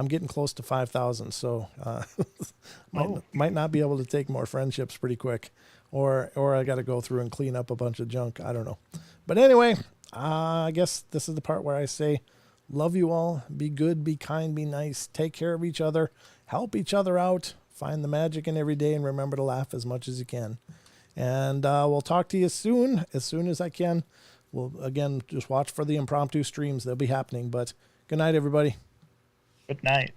getting close to 5,000. So might not be able to take more friendships pretty quick, or I got to go through and clean up a bunch of junk. I don't know. But anyway, I guess this is the part where I say, love you all. Be good, be kind, be nice. Take care of each other. Help each other out. Find the magic in every day, and remember to laugh as much as you can. And we'll talk to you soon as I can. We'll, again, just watch for the impromptu streams. They'll be happening. But good night, everybody. Good night.